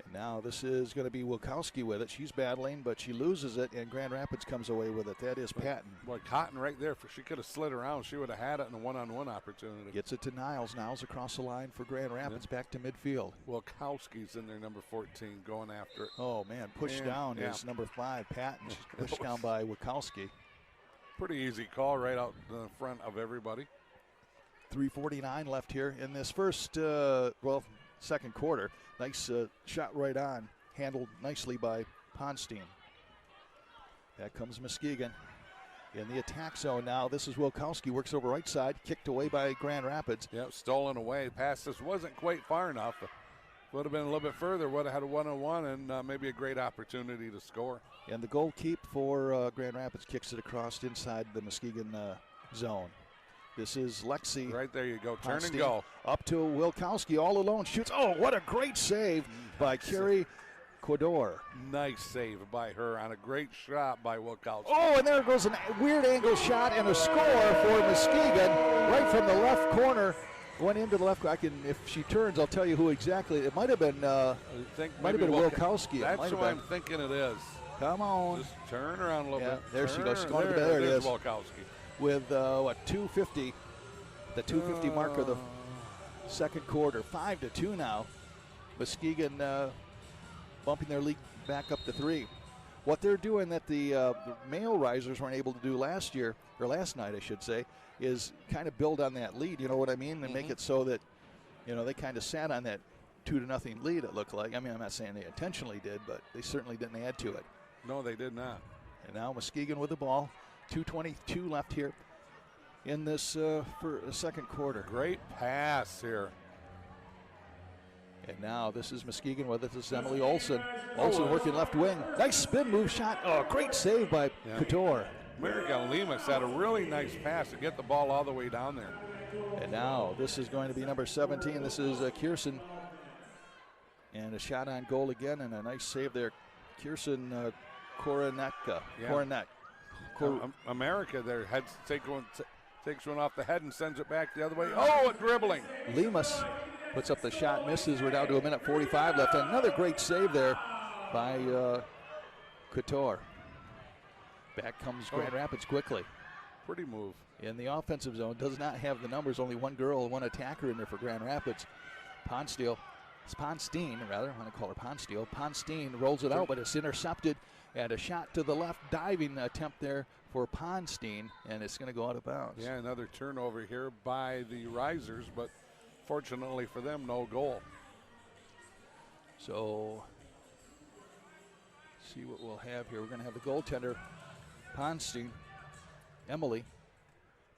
And now this is going to be Wilkowski with it. She's battling, but she loses it, and Grand Rapids comes away with it. That is Patton. Boy, Cotton right there. She could have slid around. She would have had it in a one-on-one opportunity. Gets it to Niles. Niles across the line for Grand Rapids, back to midfield. Wilkowski's in there, number 14, going after it. Oh, man, pushed down is number 5, Patton. Pushed down by Wilkowski. Pretty easy call right out in the front of everybody. 3:49 left here in this first, second quarter. Nice shot right on, handled nicely by Ponstein. Back comes Muskegon in the attack zone now. This is Wilkowski, works over right side, kicked away by Grand Rapids. Yep, stolen away. Pass this wasn't quite far enough. Would have been a little bit further, would have had a one-on-one and maybe a great opportunity to score. And the goal keep for Grand Rapids, kicks it across inside the Muskegon zone. This is Lexi. Right there you go. Turn Ponstein and go. Up to Wilkowski, all alone, shoots. Oh, what a great save by Carrie Quador. Nice save by her on a great shot by Wilkowski. Oh, and there goes a weird angle shot and a score for Muskegon right from the left corner. Went into the left. If she turns, I'll tell you who exactly. It might have been. Might have been Wilkowski. That's who I'm thinking it is. Come on. Just turn around a little bit. There she goes. There it is. Wilkowski. With 2:50, the 2:50 mark of the second quarter. 5-2 now. Muskegon bumping their lead back up to 3. What they're doing that the male risers weren't able to do last night, I should say, is kind of build on that lead. You know what I mean? And make it so that, they kind of sat on that 2-0 lead. It looked like. I mean, I'm not saying they intentionally did, but they certainly didn't add to it. No, they did not. And now Muskegon with the ball. 2:22 left here in this for the second quarter. Great pass here. And now this is Muskegon with it. This is Emily Olson. Olson working left wing. Nice spin move shot. Oh, great save by Couture. America Lemus had a really nice pass to get the ball all the way down there. And now this is going to be number 17. This is Kirsten. And a shot on goal again and a nice save there. Kirsten Koronetka. Yeah. Koronet. America there takes one off the head and sends it back the other way. Oh, a dribbling. Lemus puts up the shot, misses. We're down to 1:45 left. Another great save there by Couture. Back comes Grand Rapids quickly. Pretty move. In the offensive zone, does not have the numbers. Only one girl, one attacker in there for Grand Rapids. Ponstein, rather. I want to call her Ponstein. Ponstein rolls it out, but it's intercepted. And a shot to the left, diving attempt there for Ponstein, and it's going to go out of bounds. Yeah, another turnover here by the Risers, but fortunately for them, no goal. So, see what we'll have here. We're going to have the goaltender, Ponstein, Emily,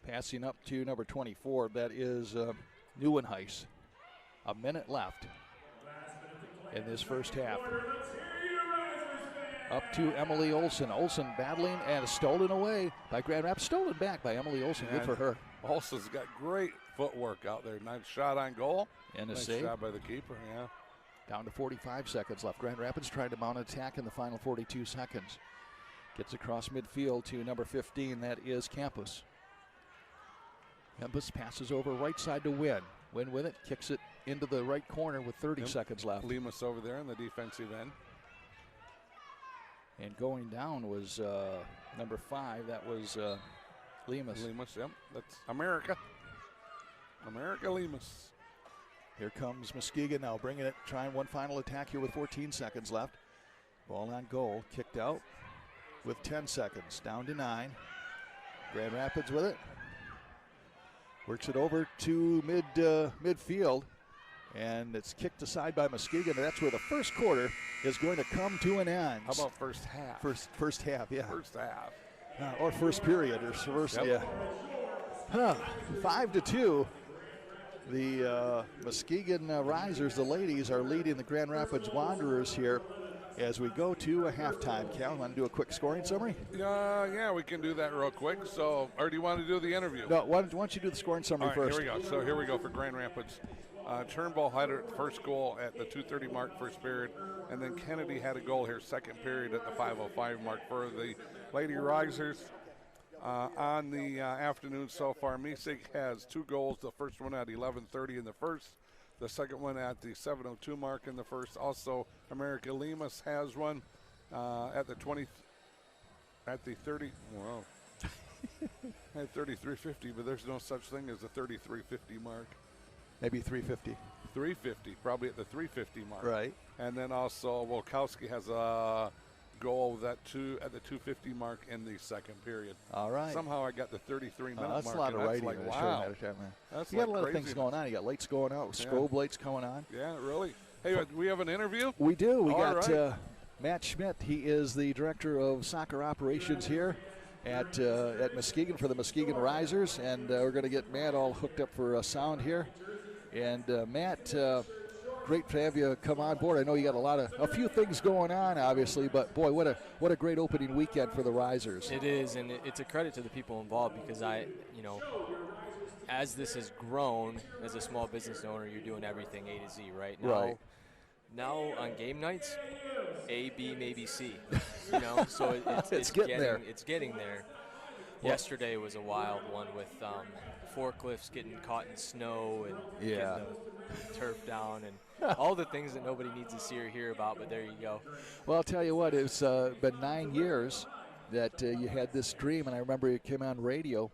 passing up to number 24. That is Neuwenhuis. A minute left in this first half. Up to Emily Olson. Olson battling and stolen away by Grand Rapids. Stolen back by Emily Olson. Good for her. Olson's got great footwork out there. Nice shot on goal. And a nice save. shot by the keeper, yeah. Down to 45 seconds left. Grand Rapids trying to mount an attack in the final 42 seconds. Gets across midfield to number 15. That is Campus. Campus passes over right side to Wynn. Wynn with it. Kicks it into the right corner with 30 seconds left. Lemus over there in the defensive end. And going down was number 5. That was Lemus. Lemus, yep. That's America. America Lemus. Here comes Muskegon now, bringing it, trying one final attack here with 14 seconds left. Ball on goal, kicked out with 10 seconds, down to 9. Grand Rapids with it. Works it over to midfield, and it's kicked aside by Muskegon, and that's where the first quarter is going to come to an end. How about first half? First half, yeah. First half. Or first period, or first, Yep. yeah. 5-2. The Muskegon Risers, the ladies, are leading the Grand Rapids Wanderers here as we go to a halftime. Cal, want to do a quick scoring summary? Yeah, we can do that real quick. So, or do you want to do the interview? No, why don't you do the scoring summary All right, first? Here we go. So here we go for Grand Rapids. Turnbull had her first goal at the 2:30 mark, first period, and then Kennedy had a goal here, second period at the 5:05 mark for the Lady Risers. On the afternoon so far, Misig has 2 goals. The first one at 11:30 in the first. The second one at the 7:02 mark in the first. Also, America Lemus has one at the 30. Wow. At 33:50, but there's no such thing as a 33:50 mark. Maybe 350. 350, probably at the 350 mark. Right. And then also Wolkowski has a goal at the 250 mark in the second period. All right. Somehow I got the 33-minute mark. That's a lot of and writing. Like, in a wow. short amount of time, man. That's You got like a lot of things crazy. going on. You got lights going out, strobe lights going on. Yeah, really. Hey, we have an interview? We do. We All got right. Matt Schmidt. He is the director of soccer operations here at Muskegon for the Muskegon Risers, and we're going to get Matt all hooked up for sound here. And Matt, great to have you come on board. I know you got a few things going on, obviously, but boy, what a great opening weekend for the Risers. It is, and it's a credit to the people involved because as this has grown, as a small business owner, you're doing everything A to Z, right? Now on game nights, A, B, maybe C. So it's getting there. It's getting there. Yesterday was a wild one with forklifts getting caught in snow and getting the turf down and all the things that nobody needs to see or hear about, but there you go. Well, I'll tell you what, it's been 9 years that you had this dream, and I remember you came on radio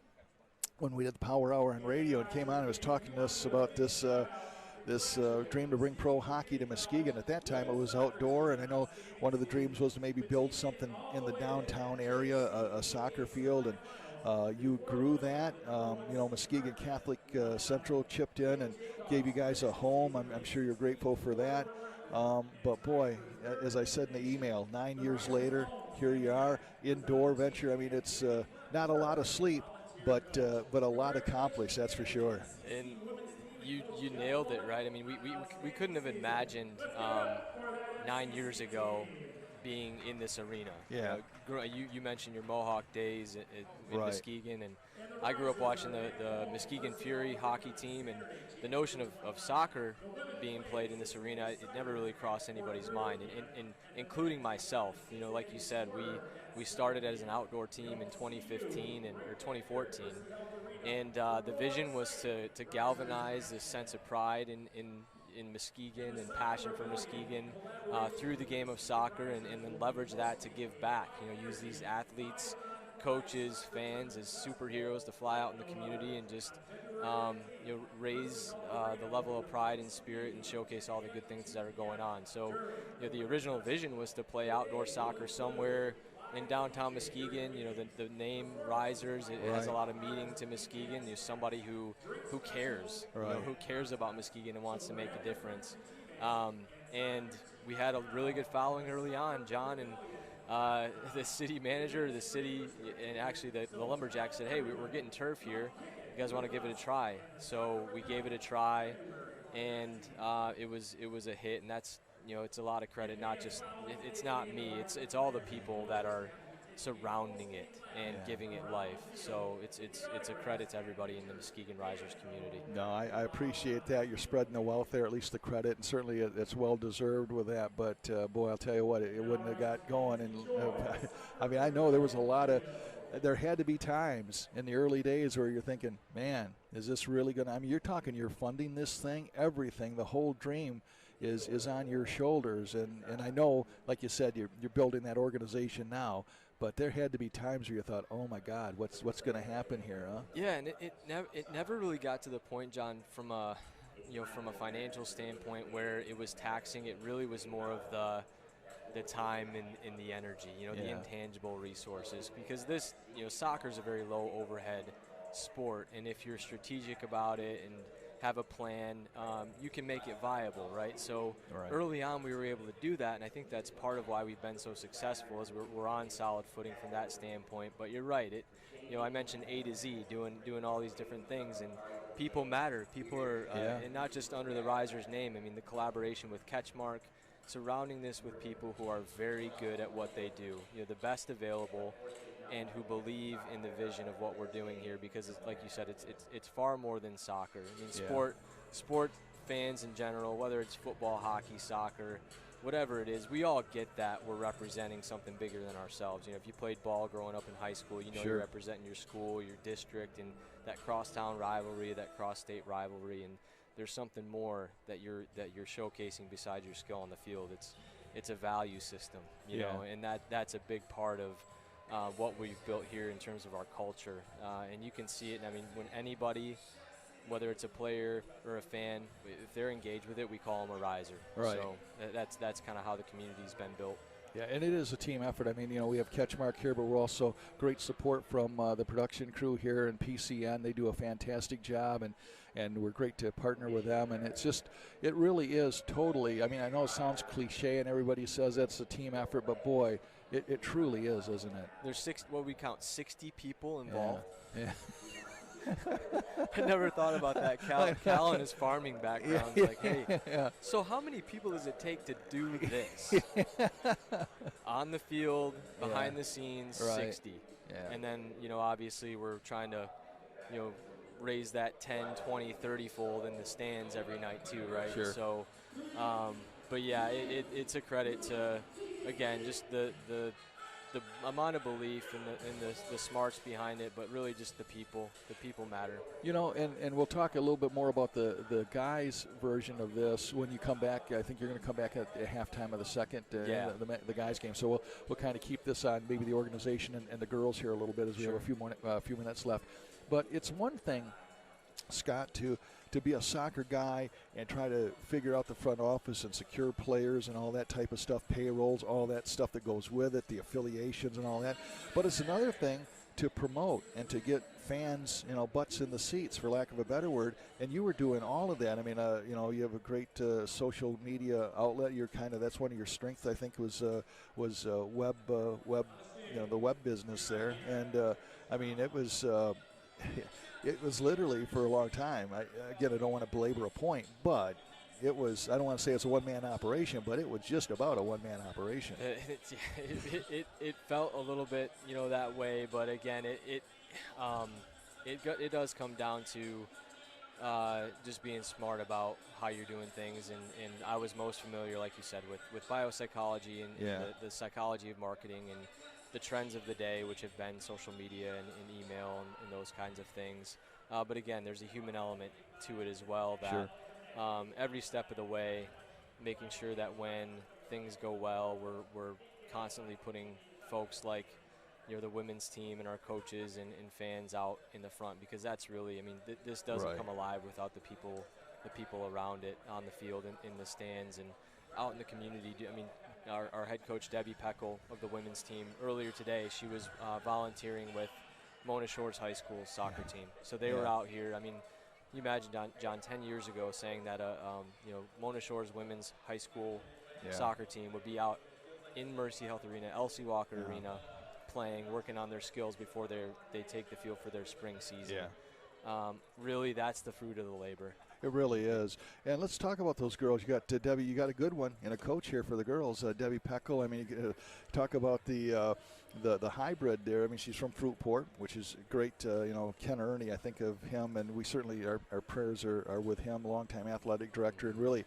when we did the Power Hour on radio and came on and was talking to us about this dream to bring pro hockey to Muskegon. At that time, it was outdoor, and I know one of the dreams was to maybe build something in the downtown area, a soccer field, and you grew that. Muskegon Catholic Central chipped in and gave you guys a home. I'm sure you're grateful for that. But boy, as I said in the email, 9 years later, here you are, indoor venture. I mean, it's not a lot of sleep, but a lot accomplished, that's for sure. And you nailed it, right? I mean, we couldn't have imagined 9 years ago being in this arena. Yeah. You mentioned your Mohawk days in Right. Muskegon, and I grew up watching the Muskegon Fury hockey team, and the notion of soccer being played in this arena, it never really crossed anybody's mind, and including myself. Like you said, we started as an outdoor team in 2015 or 2014, and the vision was to galvanize this sense of pride in Muskegon and passion for Muskegon through the game of soccer, and then leverage that to give back. Use these athletes, coaches, fans as superheroes to fly out in the community and just raise the level of pride and spirit and showcase all the good things that are going on. So the original vision was to play outdoor soccer somewhere in downtown Muskegon. The name Risers, it has a lot of meaning to Muskegon. There's somebody who cares, who cares about Muskegon and wants to make a difference. And we had a really good following early on. John and the city manager, the city, and actually the Lumberjacks said, hey, we're getting turf here. You guys want to give it a try? So we gave it a try, and it was a hit, and that's, it's a lot of credit. Not just it's not me. It's all the people that are surrounding it and giving it life. So it's a credit to everybody in the Muskegon Risers community. No, I appreciate that. You're spreading the wealth there, at least the credit, and certainly it's well deserved with that. But boy, I'll tell you what, it wouldn't have got going. And I mean, I know there was there had to be times in the early days where you're thinking, man, is this really going to? I mean, you're funding this thing, everything, the whole dream is on your shoulders. And I know, like you said, you're building that organization now. But there had to be times where you thought, oh, my God, what's going to happen here, huh? Yeah, and it never really got to the point, John, from from a financial standpoint, where it was taxing, it really was more of the time and the energy, the intangible resources, because soccer is a very low overhead sport, and if you're strategic about it and have a plan, you can make it viable, right? So early on we were able to do that, and I think that's part of why we've been so successful, is we're on solid footing from that standpoint. But you're right, I mentioned A to Z, doing all these different things, and people matter. People are, and not just under the Risers name. I mean, the collaboration with Catchmark, surrounding this with people who are very good at what they do, the best available, and who believe in the vision of what we're doing here, because like you said, it's far more than soccer. I mean, sport fans in general, whether it's football, hockey, soccer, whatever it is, we all get that we're representing something bigger than ourselves. If you played ball growing up in high school, you're representing your school, your district, and that crosstown rivalry, that cross-state rivalry, and there's something more that you're showcasing besides your skill on the field. It's a value system, you know, and that's a big part of what we've built here in terms of our culture, and you can see it. I mean, when anybody, whether it's a player or a fan, if they're engaged with it, we call them a riser. Right. So that's kind of how the community's been built. Yeah, and it is a team effort. I mean, we have Catchmark here, but we're also great support from the production crew here in PCN. They do a fantastic job, and we're great to partner with them. And it really is totally, I mean, I know it sounds cliche and everybody says that's a team effort, but boy, it truly is, isn't it? There's 60 people involved. Yeah. I never thought about that. Cal in his farming background is like, hey, so how many people does it take to do this? On the field, behind the scenes, 60. Yeah. And then, obviously we're trying to, raise that 10, 20, 30-fold in the stands every night too, right? Sure. So, but yeah, it's a credit to, again, just the amount of belief and the smarts behind it, but really just the people. The people matter. And we'll talk a little bit more about the guys' version of this when you come back. I think you're going to come back at halftime of the second, the guys' game. So we'll kind of keep this on maybe the organization and the girls here a little bit as we have a few minutes left. But it's one thing, Scott, to be a soccer guy and try to figure out the front office and secure players and all that type of stuff, payrolls, all that stuff that goes with it, the affiliations and all that. But it's another thing to promote and to get fans, butts in the seats, for lack of a better word. And you were doing all of that. I mean, you have a great social media outlet. That's one of your strengths, I think, was web, the web business there. And I mean, it was. It was literally for a long time. I don't want to belabor a point, but it was, I don't want to say it's a one-man operation, but it was just about a one-man operation. It felt a little bit, that way, but again, it does come down to just being smart about how you're doing things, and I was most familiar, like you said, with biopsychology and the psychology of marketing and the trends of the day, which have been social media and email and those kinds of things. But again, there's a human element to it as well, that every step of the way, making sure that when things go well, we're constantly putting folks like the women's team and our coaches and fans out in the front, because that's really, I mean, this doesn't come alive without the people around it, on the field, in the stands, and out in the community. I mean, our head coach, Debbie Peckel, of the women's team, earlier today, she was volunteering with Mona Shores High School soccer team. So they were out here. I mean, you imagine, John, 10 years ago saying that Mona Shores women's high school soccer team would be out in Mercy Health Arena, Elsie Walker Arena, playing, working on their skills before they take the field for their spring season. Really, that's the fruit of the labor. It really is. And let's talk about those girls. You got Debbie. You got a good one and a coach here for the girls, Debbie Peckel. I mean, talk about the hybrid there. I mean, she's from Fruitport, which is great. Ken Ernie, I think of him, and we certainly, our prayers are with him, longtime athletic director, and really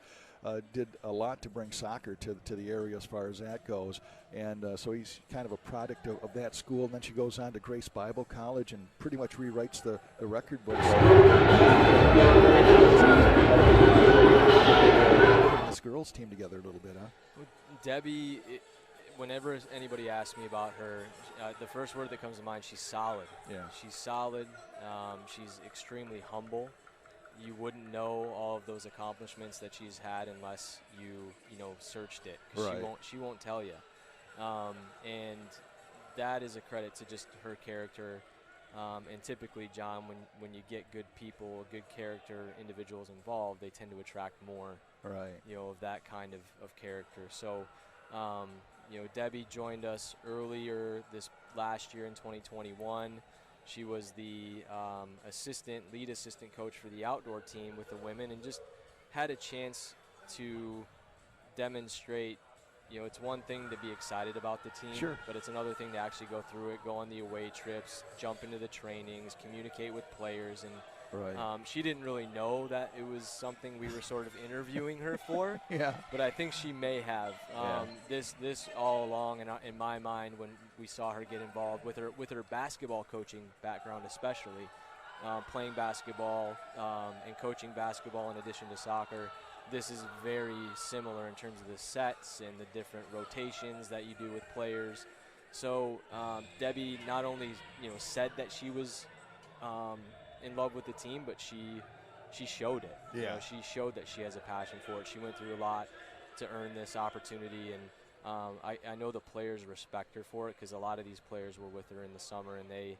did a lot to bring soccer to the area as far as that goes. And so he's kind of a product of that school. And then she goes on to Grace Bible College and pretty much rewrites the record books. This girls team together a little bit, huh? Debbie, whenever anybody asks me about her, the first word that comes to mind, she's solid. Yeah. She's solid. She's extremely humble. you wouldn't know all of those accomplishments that she's had unless you searched it. 'Cause Right. She won't tell you. And that is a credit to just her character. And typically, John, when you get good people, good character individuals involved, they tend to attract more, Right. of that kind of character. So, Debbie joined us earlier this last year in 2021. She was the lead assistant coach for the outdoor team with the women, and just had a chance to demonstrate. It's one thing to be excited about the team, Sure. but it's another thing to actually go through it, go on the away trips, jump into the trainings, communicate with players. And Right. she didn't really know that it was something we were sort of interviewing her for. Yeah. But I think she may have. This all along in my mind when we saw her get involved with her basketball coaching background, especially playing basketball and coaching basketball in addition to soccer. This is very similar in terms of the sets and the different rotations that you do with players. So Debbie not only said that she was in love with the team, but she showed it. Yeah. She showed that she has a passion for it. She went through a lot to earn this opportunity, and I know the players respect her for it, because a lot of these players were with her in the summer, and they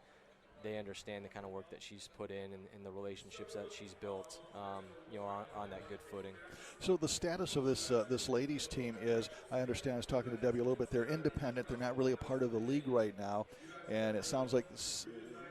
understand the kind of work that she's put in and the relationships that she's built, on that good footing. So the status of this ladies team is, I understand, I was talking to Debbie a little bit, they're independent. They're not really a part of the league right now. And it sounds like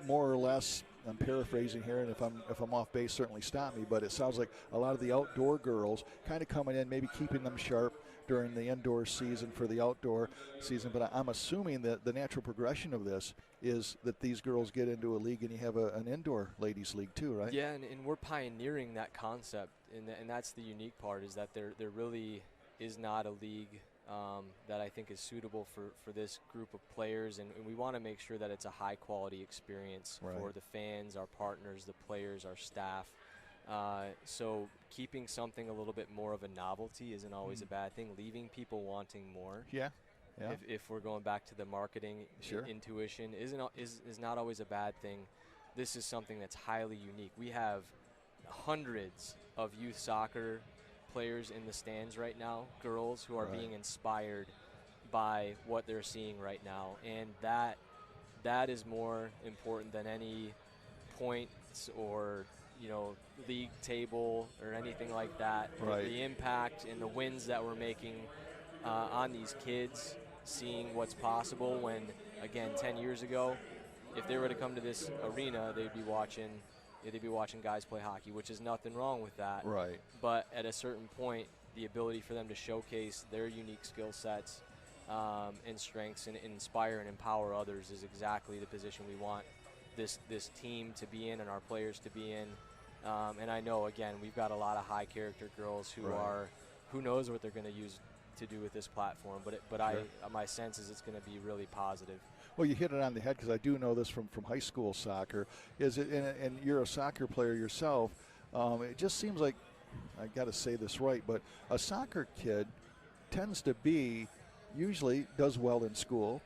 more or less, I'm paraphrasing here, and if I'm off base, certainly stop me, but it sounds like a lot of the outdoor girls kind of coming in, maybe keeping them sharp during the indoor season for the outdoor season. But I'm assuming that the natural progression of this is that these girls get into a league and you have an indoor ladies league too, right? Yeah, and we're pioneering that concept, and that's the unique part, is that there really is not a league that I think is suitable for this group of players, and we want to make sure that it's a high quality experience for the fans, our partners, the players, our staff. So keeping something a little bit more of a novelty isn't always a bad thing. Leaving people wanting more. Yeah. If we're going back to the marketing intuition, is not always a bad thing. This is something that's highly unique. We have hundreds of youth soccer players in the stands right now, girls who are being inspired by what they're seeing right now, and that is more important than any points or league table or anything like that. Right. The impact and the wins that we're making on these kids, seeing what's possible, when again 10 years ago, if they were to come to this arena, they'd be watching guys play hockey, which is nothing wrong with that. Right. But at a certain point, the ability for them to showcase their unique skill sets and strengths and inspire and empower others is exactly the position we want this team to be in and our players to be in. And I know, again, we've got a lot of high character girls who knows what they're going to use to do with this platform, but my sense is it's going to be really positive. Well, you hit it on the head, because I do know this from high school soccer. And you're a soccer player yourself. It just seems like, I got to say this right, but a soccer kid tends to usually does well in school.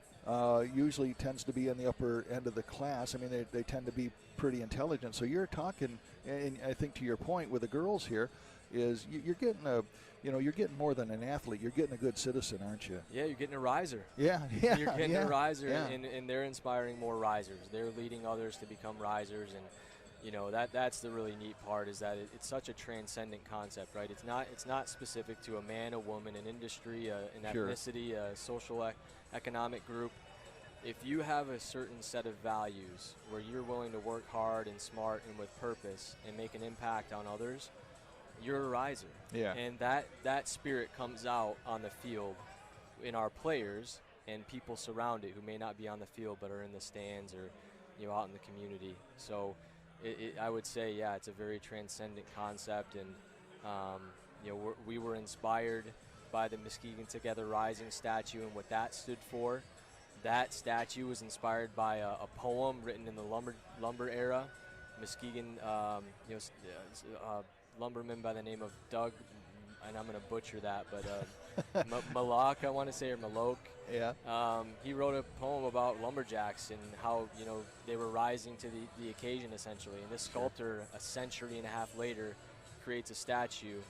Usually tends to be in the upper end of the class. I mean, they tend to be pretty intelligent. So you're talking, and I think to your point with the girls here, is you're getting you're getting more than an athlete. You're getting a good citizen, aren't you? Yeah, you're getting a riser. Yeah. You're getting a riser, yeah. and they're inspiring more risers. They're leading others to become risers, and that's the really neat part, is that it's such a transcendent concept, right? It's not specific to a man, a woman, an industry, an ethnicity, a social economic group. If you have a certain set of values where you're willing to work hard and smart and with purpose and make an impact on others, you're a riser. Yeah. And that spirit comes out on the field in our players and people surround it who may not be on the field but are in the stands or out in the community. So I would say, it's a very transcendent concept, and we were inspired by the Muskegon Together Rising statue and what that stood for. That statue was inspired by a poem written in the lumber era. Muskegon, lumberman by the name of Doug and I'm going to butcher that, but Malak, I want to say, or Malok. Yeah. He wrote a poem about lumberjacks and how, you know, they were rising to the occasion, essentially. And this sculptor, a century and a half later, creates a statue,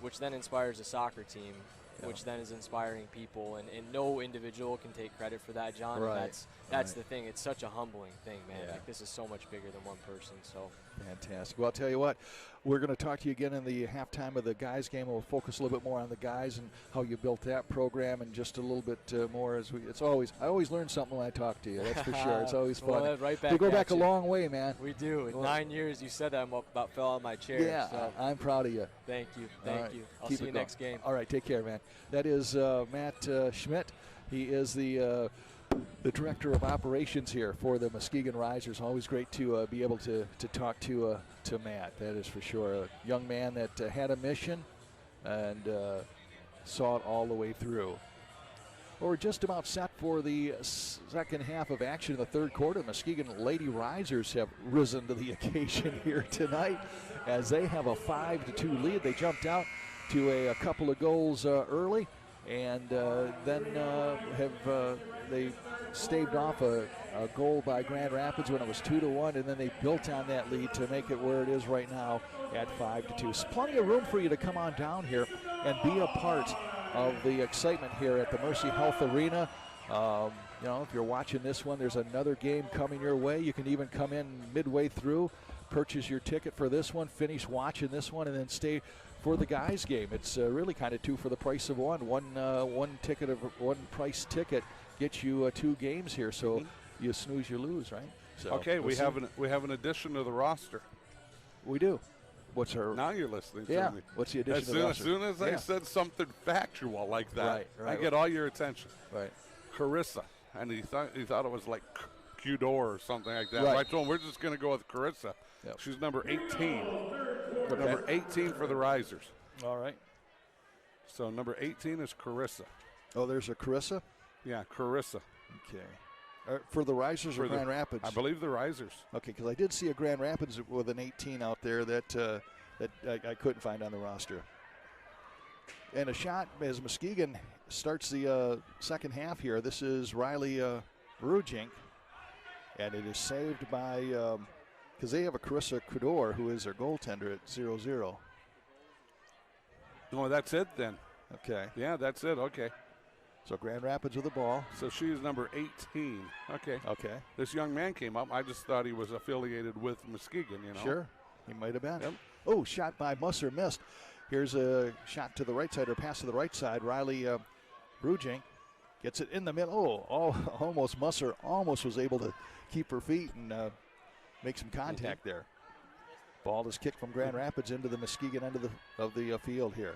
which then inspires a soccer team, which then is inspiring people. And no individual can take credit for that, John. Right. And that's the thing. It's such a humbling thing, man. Yeah. Like, this is so much bigger than one person. So Fantastic. Well, I'll tell you what, we're going to talk to you again in the halftime of the guys game. We'll focus a little bit more on the guys and how you built that program, and just a little bit more as I always learn something when I talk to you. That's for sure. It's always fun. Well, right back we go at back you. a long way, man. We do. In 9 years, you said that, I about fell out of my chair. Yeah, so. I'm proud of you. Thank you. All Thank right. you. I'll Keep see it you going. next game. All right, take care, man. That is Matt Schmidt. He is the director of operations here for the Muskegon Risers. Always great to be able to talk to Matt. That is for sure. A young man that had a mission and saw it all the way through. Well, we're just about set for the second half of action in the third quarter. Muskegon Lady Risers have risen to the occasion here tonight as they have a 5-2 lead. They jumped out to a couple of goals early, and then they staved off a goal by Grand Rapids when it was 2-1, and then they built on that lead to make it where it is right now at 5-2. So plenty of room for you to come on down here and be a part of the excitement here at the Mercy Health Arena. You know, if you're watching this one, there's another game coming your way. You can even come in midway through, purchase your ticket for this one, finish watching this one, and then stay for the guys game. It's really kind of two for the price of one. One price ticket gets you 2 games here. So you snooze, you lose, right? So okay, we have an addition to the roster. We do. What's her? Now you're listening yeah. to me. What's the addition to the roster? As soon as I said something factual like that, right. I get all your attention. Right. Carissa, and he thought it was like Qdor or something like that. Right. So I told him we're just going to go with Carissa. Yep. She's number 18. Okay. Number 18 for the Risers. All right. So number 18 is Carissa. Oh, there's a Carissa? Yeah, Carissa. Okay. For the Risers or Grand Rapids? I believe the Risers. Okay, because I did see a Grand Rapids with an 18 out there that I couldn't find on the roster. And a shot as Muskegon starts the second half here. This is Riley Rujink, and it is saved by, because they have a Carissa Kudor, who is their goaltender at 0-0. Oh, that's it then. Okay. Yeah, that's it. Okay. So Grand Rapids with the ball. So she's number 18. Okay. Okay. This young man came up. I just thought he was affiliated with Muskegon, you know. Sure. He might have been. Yep. Oh, shot by Musser, missed. Here's a shot to the right side, or pass to the right side. Riley Brugink gets it in the middle. Almost Musser almost was able to keep her feet and make some contact there. Ball is kicked from Grand Rapids into the Muskegon end of the field here.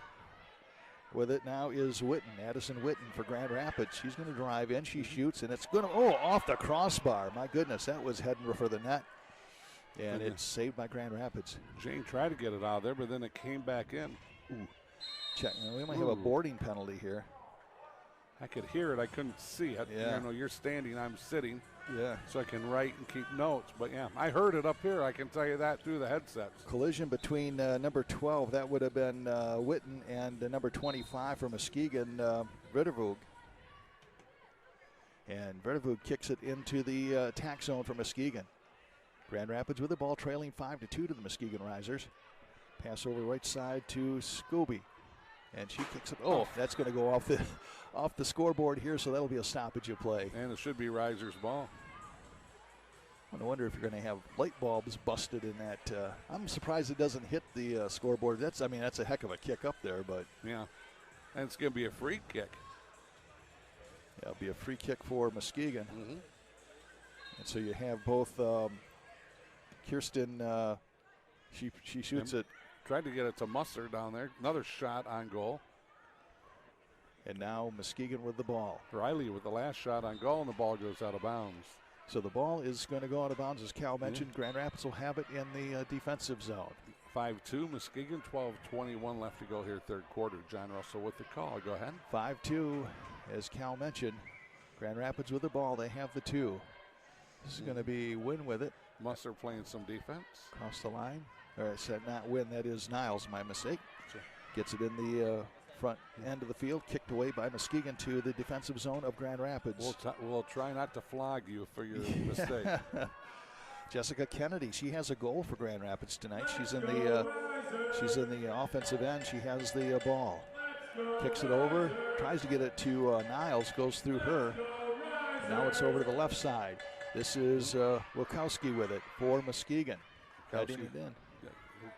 With it now is Witten, Addison Witten for Grand Rapids. She's going to drive in. She shoots, and it's going to, off the crossbar. My goodness, that was heading for the net. And it's saved by Grand Rapids. Jane tried to get it out of there, but then it came back in. Ooh. Check. We might have a boarding penalty here. I could hear it. I couldn't see it. Yeah. You know, you're standing, I'm sitting. Yeah. So I can write and keep notes. But, yeah, I heard it up here. I can tell you that through the headsets. Collision between number 12, that would have been Witten, and number 25 for Muskegon, Rittervoog. And Rittervoog kicks it into the attack zone for Muskegon. Grand Rapids with the ball, trailing 5-2 to the Muskegon Risers. Pass over right side to Scooby. And she kicks it. That's going to go off the scoreboard here, so that'll be a stoppage of play. And it should be Risers' ball. I wonder if you're going to have light bulbs busted in that. I'm surprised it doesn't hit the scoreboard. That's a heck of a kick up there, but. Yeah, and it's going to be a free kick. Yeah, it'll be a free kick for Muskegon. Mm-hmm. And so you have both Kirsten, she shoots it. Tried to get it to Musser down there. Another shot on goal. And now Muskegon with the ball. Riley with the last shot on goal, and the ball goes out of bounds. So the ball is going to go out of bounds, as Cal mentioned. Grand Rapids will have it in the defensive zone. 5-2, Muskegon, 12:21 left to go here, third quarter. John Russell with the call. Go ahead. 5-2, as Cal mentioned. Grand Rapids with the ball. They have the 2. This is going to be Win with it. Musser playing some defense. Across the line. Or I said not Win, that is Niles, my mistake. Gets it in the front end of the field, kicked away by Muskegon to the defensive zone of Grand Rapids. We'll try not to flog you for your mistake. Jessica Kennedy, she has a goal for Grand Rapids tonight. She's in the offensive end. She has the ball. Kicks it over, tries to get it to Niles, goes through her. Now it's over to the left side. This is Wilkowski with it for Muskegon. Heading it in.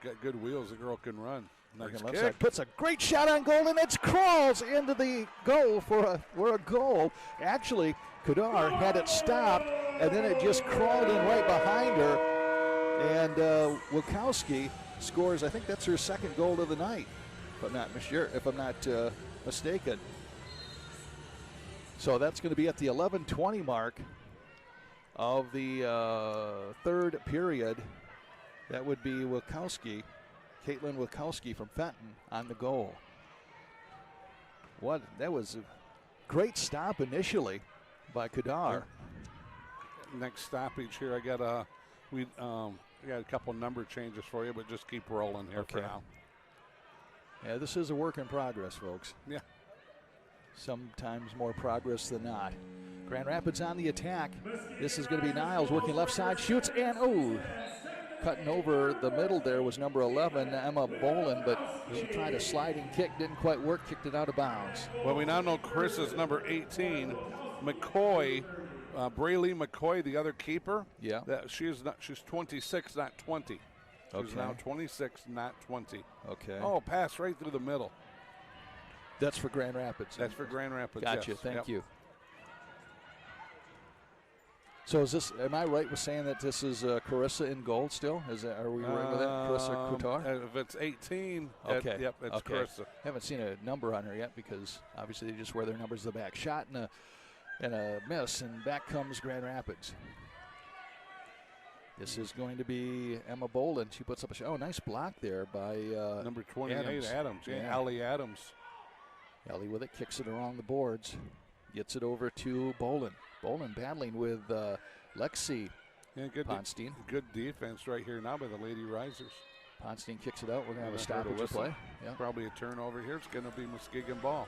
Got good wheels. The girl can run. Nice Left kick. side, puts a great shot on goal, and it crawls into the goal for a goal. Actually, Kadar had it stopped, and then it just crawled in right behind her. And Wilkowski scores. I think that's her second goal of the night, if I'm not mistaken. So that's going to be at the 11:20 mark of the third period. That would be Wilkowski. Caitlin Wilkowski from Fenton on the goal. That was a great stop initially by Kadar. Next stoppage here, I got a couple number changes for you, but just keep rolling here for now. Yeah, this is a work in progress, folks. Yeah. Sometimes more progress than not. Grand Rapids on the attack. This is going to be Niles working left side, shoots, and cutting over the middle there was number 11, Emma Bolin, but she tried a sliding kick, didn't quite work, kicked it out of bounds. Well, we now know Chris is number 18. McCoy, Braylee McCoy, the other keeper. Yeah. She's 26, not 20. She's now 26, not 20. Okay. Oh, pass right through the middle. That's for Grand Rapids. That's for Grand Rapids. Gotcha. Yes. Thank you. So am I right with saying that this is Carissa in goal still? Are we right with that? Carissa Couture? If it's 18, okay. Yep, it's okay. Carissa. Haven't seen a number on her yet because obviously they just wear their numbers to the back. Shot and a miss, and back comes Grand Rapids. This is going to be Emma Bolin. She puts up a shot. Oh, nice block there by number 28, Adams. Yeah. Allie Adams. Ellie with it, kicks it around the boards. Gets it over to Bolin. Bolin battling with Lexi Ponstein. Good defense right here now by the Lady Risers. Ponstein kicks it out. We're going to have a stoppage play. Yeah. Probably a turnover here. It's going to be Muskegon ball.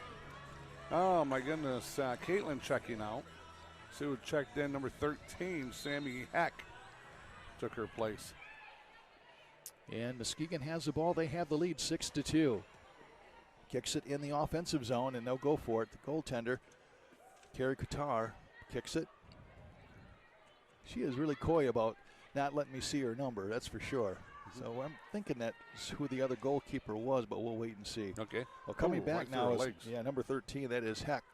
Oh, my goodness. Caitlin checking out. See who checked in. Number 13, Sammy Heck, took her place. And Muskegon has the ball. They have the lead 6-2. Kicks it in the offensive zone, and they'll go for it. The goaltender, Carrie Qatar, kicks it. She is really coy about not letting me see her number, that's for sure. So I'm thinking that's who the other goalkeeper was, but we'll wait and see. Okay. Well, coming back right now is legs. number 13, that is Heck.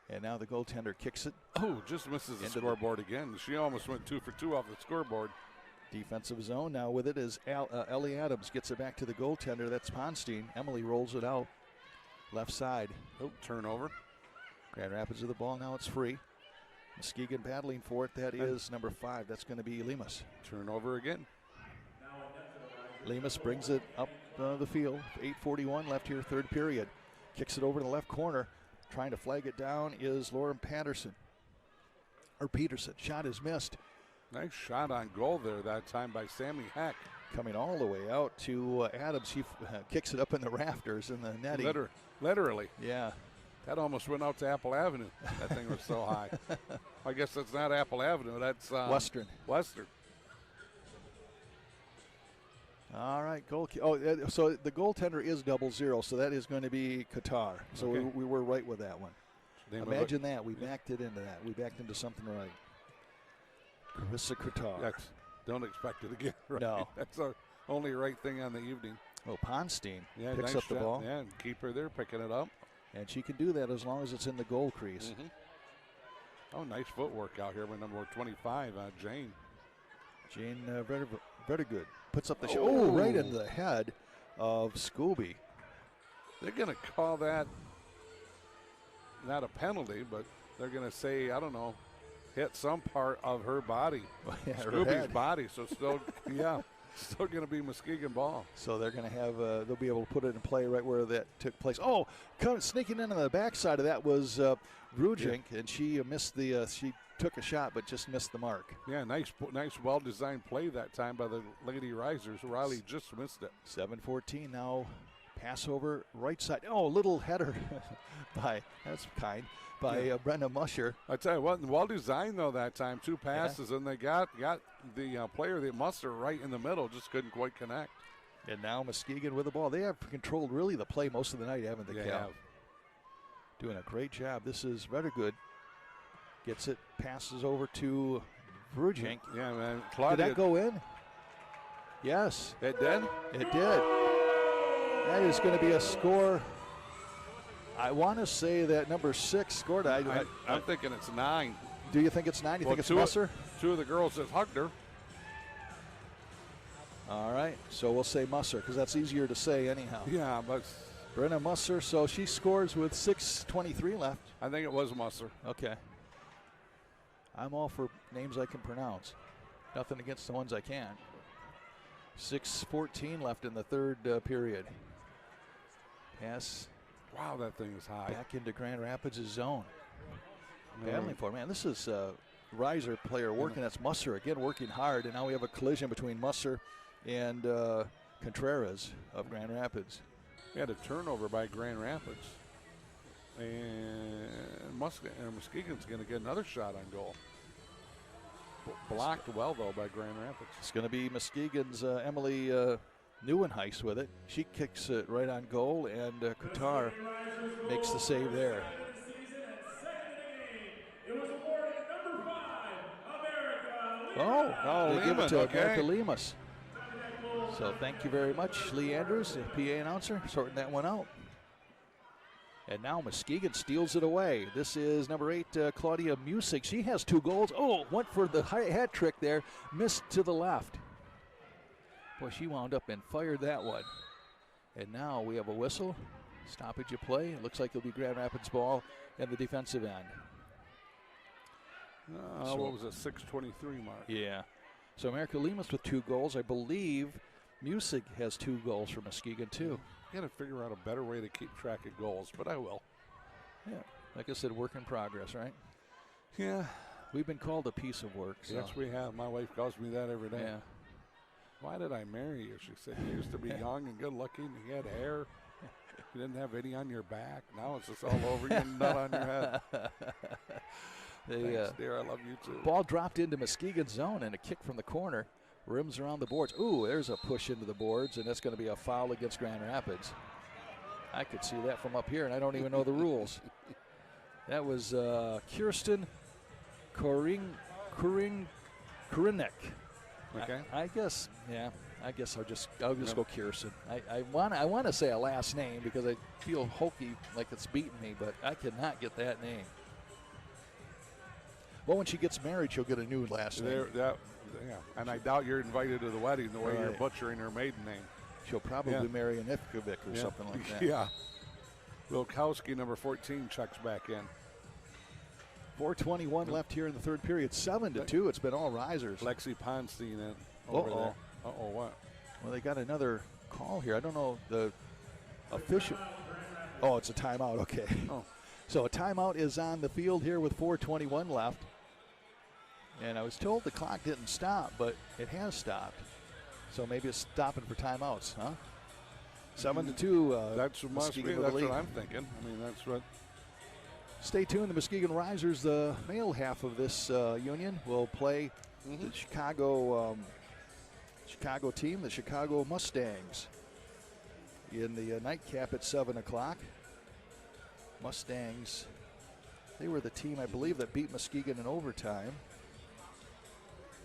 And now the goaltender kicks it. Oh, just misses the scoreboard again. She almost went 2 for 2 off the scoreboard. Defensive zone now with it is Ellie Adams gets it back to the goaltender. That's Ponstein. Emily rolls it out left side. Oh, turnover. Grand Rapids with the ball. Now it's free. Muskegon battling for it. That is number 5. That's going to be Lemus. Turnover again. Lemus brings it up the field. 8:41 left here, third period. Kicks it over to the left corner. Trying to flag it down is Lauren Peterson. Shot is missed. Nice shot on goal there that time by Sammy Heck. Coming all the way out to Adams. He kicks it up in the rafters in the netting. Literally. Yeah. That almost went out to Apple Avenue. That thing was so high. I guess that's not Apple Avenue. That's Western. All right, so the goaltender is 00, so that is going to be Qatar. So okay. we were right with that one. Imagine that. We backed it into that. We backed into something right. Carissa Qatar. Don't expect it again. Right? No. That's the only right thing on the evening. Oh, Ponstein picks nice up the ball. Yeah, and keeper there picking it up. And she can do that as long as it's in the goal crease. Mm-hmm. Oh, nice footwork out here with number 25, Jane. Jane very good. Puts up the shot. Oh, right into the head of Scooby. They're going to call that not a penalty, but they're going to say, I don't know, hit some part of her body. Scooby's body. So still, still going to be Muskegon ball. So they're going to have, they'll be able to put it in play right where that took place. Oh, sneaking in on the backside of that was Brujink, and she missed she took a shot but just missed the mark. Yeah, nice, well-designed play that time by the Lady Risers. Riley just missed it. 7:14 now Pass over right side. Oh, little header that's kind, by Brenda Musher. I tell you what, well designed though that time. 2 passes, and they got the player, the Musser, right in the middle. Just couldn't quite connect. And now Muskegon with the ball. They have controlled really the play most of the night, haven't they, Cal? Doing a great job. This is rather good. Gets it, passes over to Vrujink. Yeah, man. Claudia, did that go in? Yes. It did? It did. That is going to be a score. I want to say that number 6 scored. I'm thinking it's 9. Do you think it's 9? You think it's Musser? 2 of the girls that hugged her. All right, so we'll say Musser because that's easier to say anyhow. Yeah, but Brenna Musser, so she scores with 6:23 left. I think it was Musser. Okay. I'm all for names I can pronounce. Nothing against the ones I can't. 6:14 left in the third period. Pass. Wow, that thing is high. Back into Grand Rapids' zone. Battling for it. Man, this is riser player working. That's Musser again working hard, and now we have a collision between Musser and Contreras of Grand Rapids. We had a turnover by Grand Rapids. And Muskegon's going to get another shot on goal. Blocked well, though, by Grand Rapids. It's going to be Muskegon's Emily Neuenhuis with it. She kicks it right on goal, and Qatar makes the save there. They give it to America Lemus. So thank you very much, Lee Andrews, the PA announcer, sorting that one out. And now Muskegon steals it away. This is number 8, Claudia Music. She has 2 goals. Oh, went for the hat trick there. Missed to the left. Boy, she wound up and fired that one. And now we have a whistle. Stoppage of play. It looks like it'll be Grand Rapids ball and the defensive end. What was it, 6:23 mark? Yeah. So America Lemus with 2 goals. I believe Music has 2 goals for Muskegon, too. Got to figure out a better way to keep track of goals, but I will. Yeah. Like I said, work in progress, right? Yeah. We've been called a piece of work. So. Yes, we have. My wife calls me that every day. Yeah. Why did I marry you? She said, you used to be young and good looking. You had hair. You didn't have any on your back. Now it's just all over you and none on your head. Thanks, dear. I love you, too. Ball dropped into Muskegon's zone and a kick from the corner. Rims around the boards. Ooh, there's a push into the boards, and that's going to be a foul against Grand Rapids. I could see that from up here, and I don't even know the rules. That was Kirsten Korinek. Okay. I guess I'll just go Kirsten. I want to say a last name because I feel hokey like it's beating me, but I cannot get that name. Well, when she gets married, she'll get a new last name. Yeah, and I doubt you're invited to the wedding the way you're butchering her maiden name. She'll probably marry an Ivkovic or something like that. Yeah. Wilkowski, number 14, checks back in. 4:21 left here in the third period. 7-2. It's been all risers. Lexi Ponstein in over there. What? Well, they got another call here. I don't know the official. Oh, it's a timeout. Okay. Oh. So a timeout is on the field here with 4:21 left. And I was told the clock didn't stop, but it has stopped. So maybe it's stopping for timeouts, huh? 7-2. That's what I'm thinking. I mean, that's what. Stay tuned. The Muskegon Risers, the male half of this union, will play the Chicago team, the Chicago Mustangs, in the nightcap at 7 o'clock. Mustangs, they were the team, I believe, that beat Muskegon in overtime.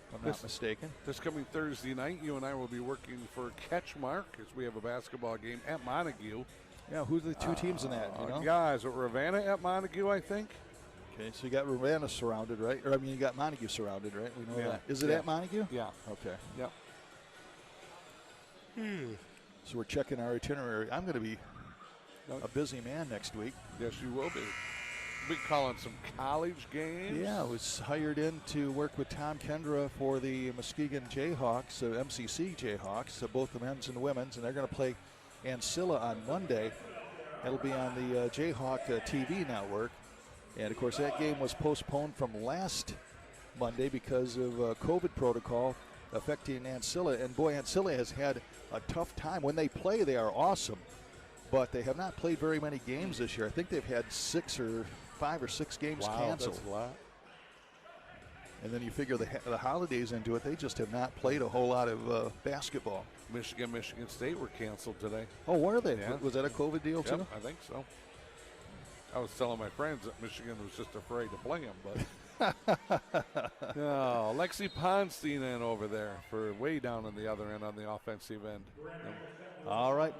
If I'm not mistaken. This coming Thursday night, you and I will be working for Catchmark as we have a basketball game at Montague. Yeah, who's the 2 teams in that? You know? Yeah, is it Ravenna at Montague, I think? Okay, so you got Ravenna surrounded, right? Or, I mean, you got Montague surrounded, right? We know that. Is it at Montague? Yeah. Okay. Yep. So we're checking our itinerary. I'm going to be a busy man next week. Yes, you will be. We'll be calling some college games. Yeah, I was hired in to work with Tom Kendra for the Muskegon Jayhawks, MCC Jayhawks, both the men's and the women's, and they're going to play Ancilla on Monday. That'll be on the Jayhawk TV network. And, of course, that game was postponed from last Monday because of COVID protocol affecting Ancilla. And, boy, Ancilla has had a tough time. When they play, they are awesome. but they have not played very many games this year. I think they've had 5 or 6 games canceled. That's a lot. And then you figure the holidays into it, they just have not played a whole lot of basketball. Michigan State were canceled today. Oh, were they? Yeah. Was that a COVID deal too? Yep, I think so. I was telling my friends that Michigan was just afraid to play them, but no, Lexi Ponstein in over there for way down on the other end on the offensive end. All right.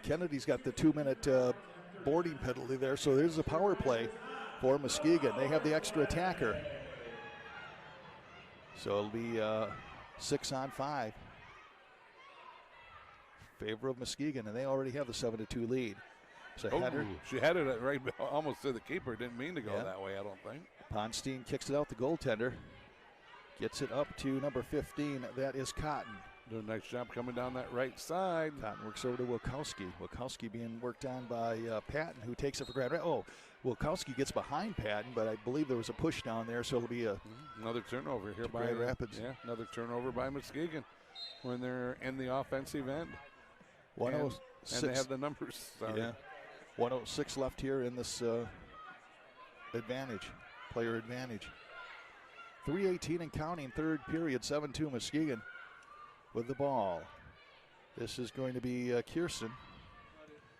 Kennedy's got the 2-minute boarding penalty there, so there's a power play for Muskegon. They have the extra attacker. So it'll be 6-on-5. Favor of Muskegon, and they already have the 7-2 lead. So she had it right almost to the keeper. Didn't mean to go that way, I don't think. Ponstein kicks it out, the goaltender. Gets it up to number 15. That is Cotton. Doing a nice job coming down that right side. Cotton works over to Wilkowski. Wilkowski being worked on by Patton, who takes it for Grand Rapids. Oh, Wilkowski gets behind Patton, but I believe there was a push down there, so it'll be another turnover here by Grand Rapids. Yeah, another turnover by Muskegon when they're in the offensive end. 106. And they have the numbers. Sorry. Yeah. 106 left here in this player advantage. 3:18 and counting, third period, 7-2 Muskegon with the ball. This is going to be Kirsten.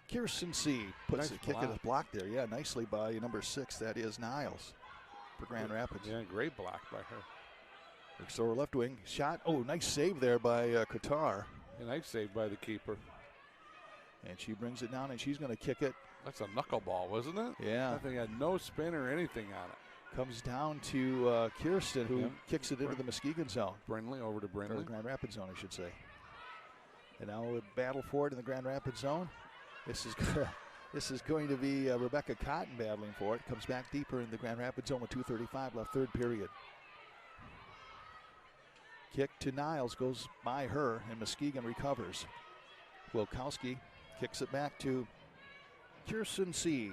Kirsten C. puts a kick at a block there. Yeah, nicely by number 6. That is Niles for Grand Rapids. Yeah, great block by her. So left wing shot. Oh, nice save there by Qatar. A nice save by the keeper. And she brings it down, and she's going to kick it. That's a knuckleball, wasn't it? Yeah. That thing had no spin or anything on it. Comes down to Kirsten, who kicks it into the Muskegon zone. Brindley over to Brindley. Or the Grand Rapids zone, I should say. And now we battle for it in the Grand Rapids zone. This is going to be Rebecca Cotton battling for it. Comes back deeper in the Grand Rapids zone with 2:35 left, third period. Kick to Niles, goes by her, and Muskegon recovers. Wilkowski kicks it back to Kirsten C.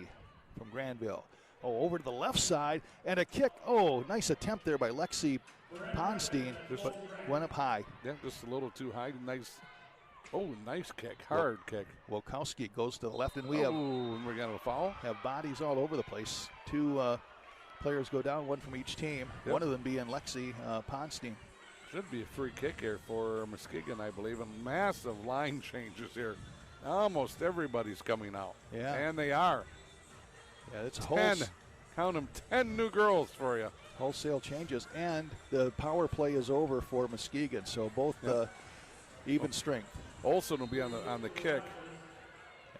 from Granville. Oh, over to the left side, and a kick. Oh, nice attempt there by Lexi Ponstein, but went up high. Yeah, just a little too high. Nice kick, hard kick. Wilkowski goes to the left, and and we're going to foul. Have bodies all over the place. 2 players go down, 1 from each team. Yep. One of them being Lexi Ponstein. Should be a free kick here for Muskegon, I believe. And massive line changes here. Almost everybody's coming out. Yeah. And they are. Yeah, it's 10. Count them, 10 new girls for you. Wholesale changes, and the power play is over for Muskegon. So both even strength. Olsen will be on the kick.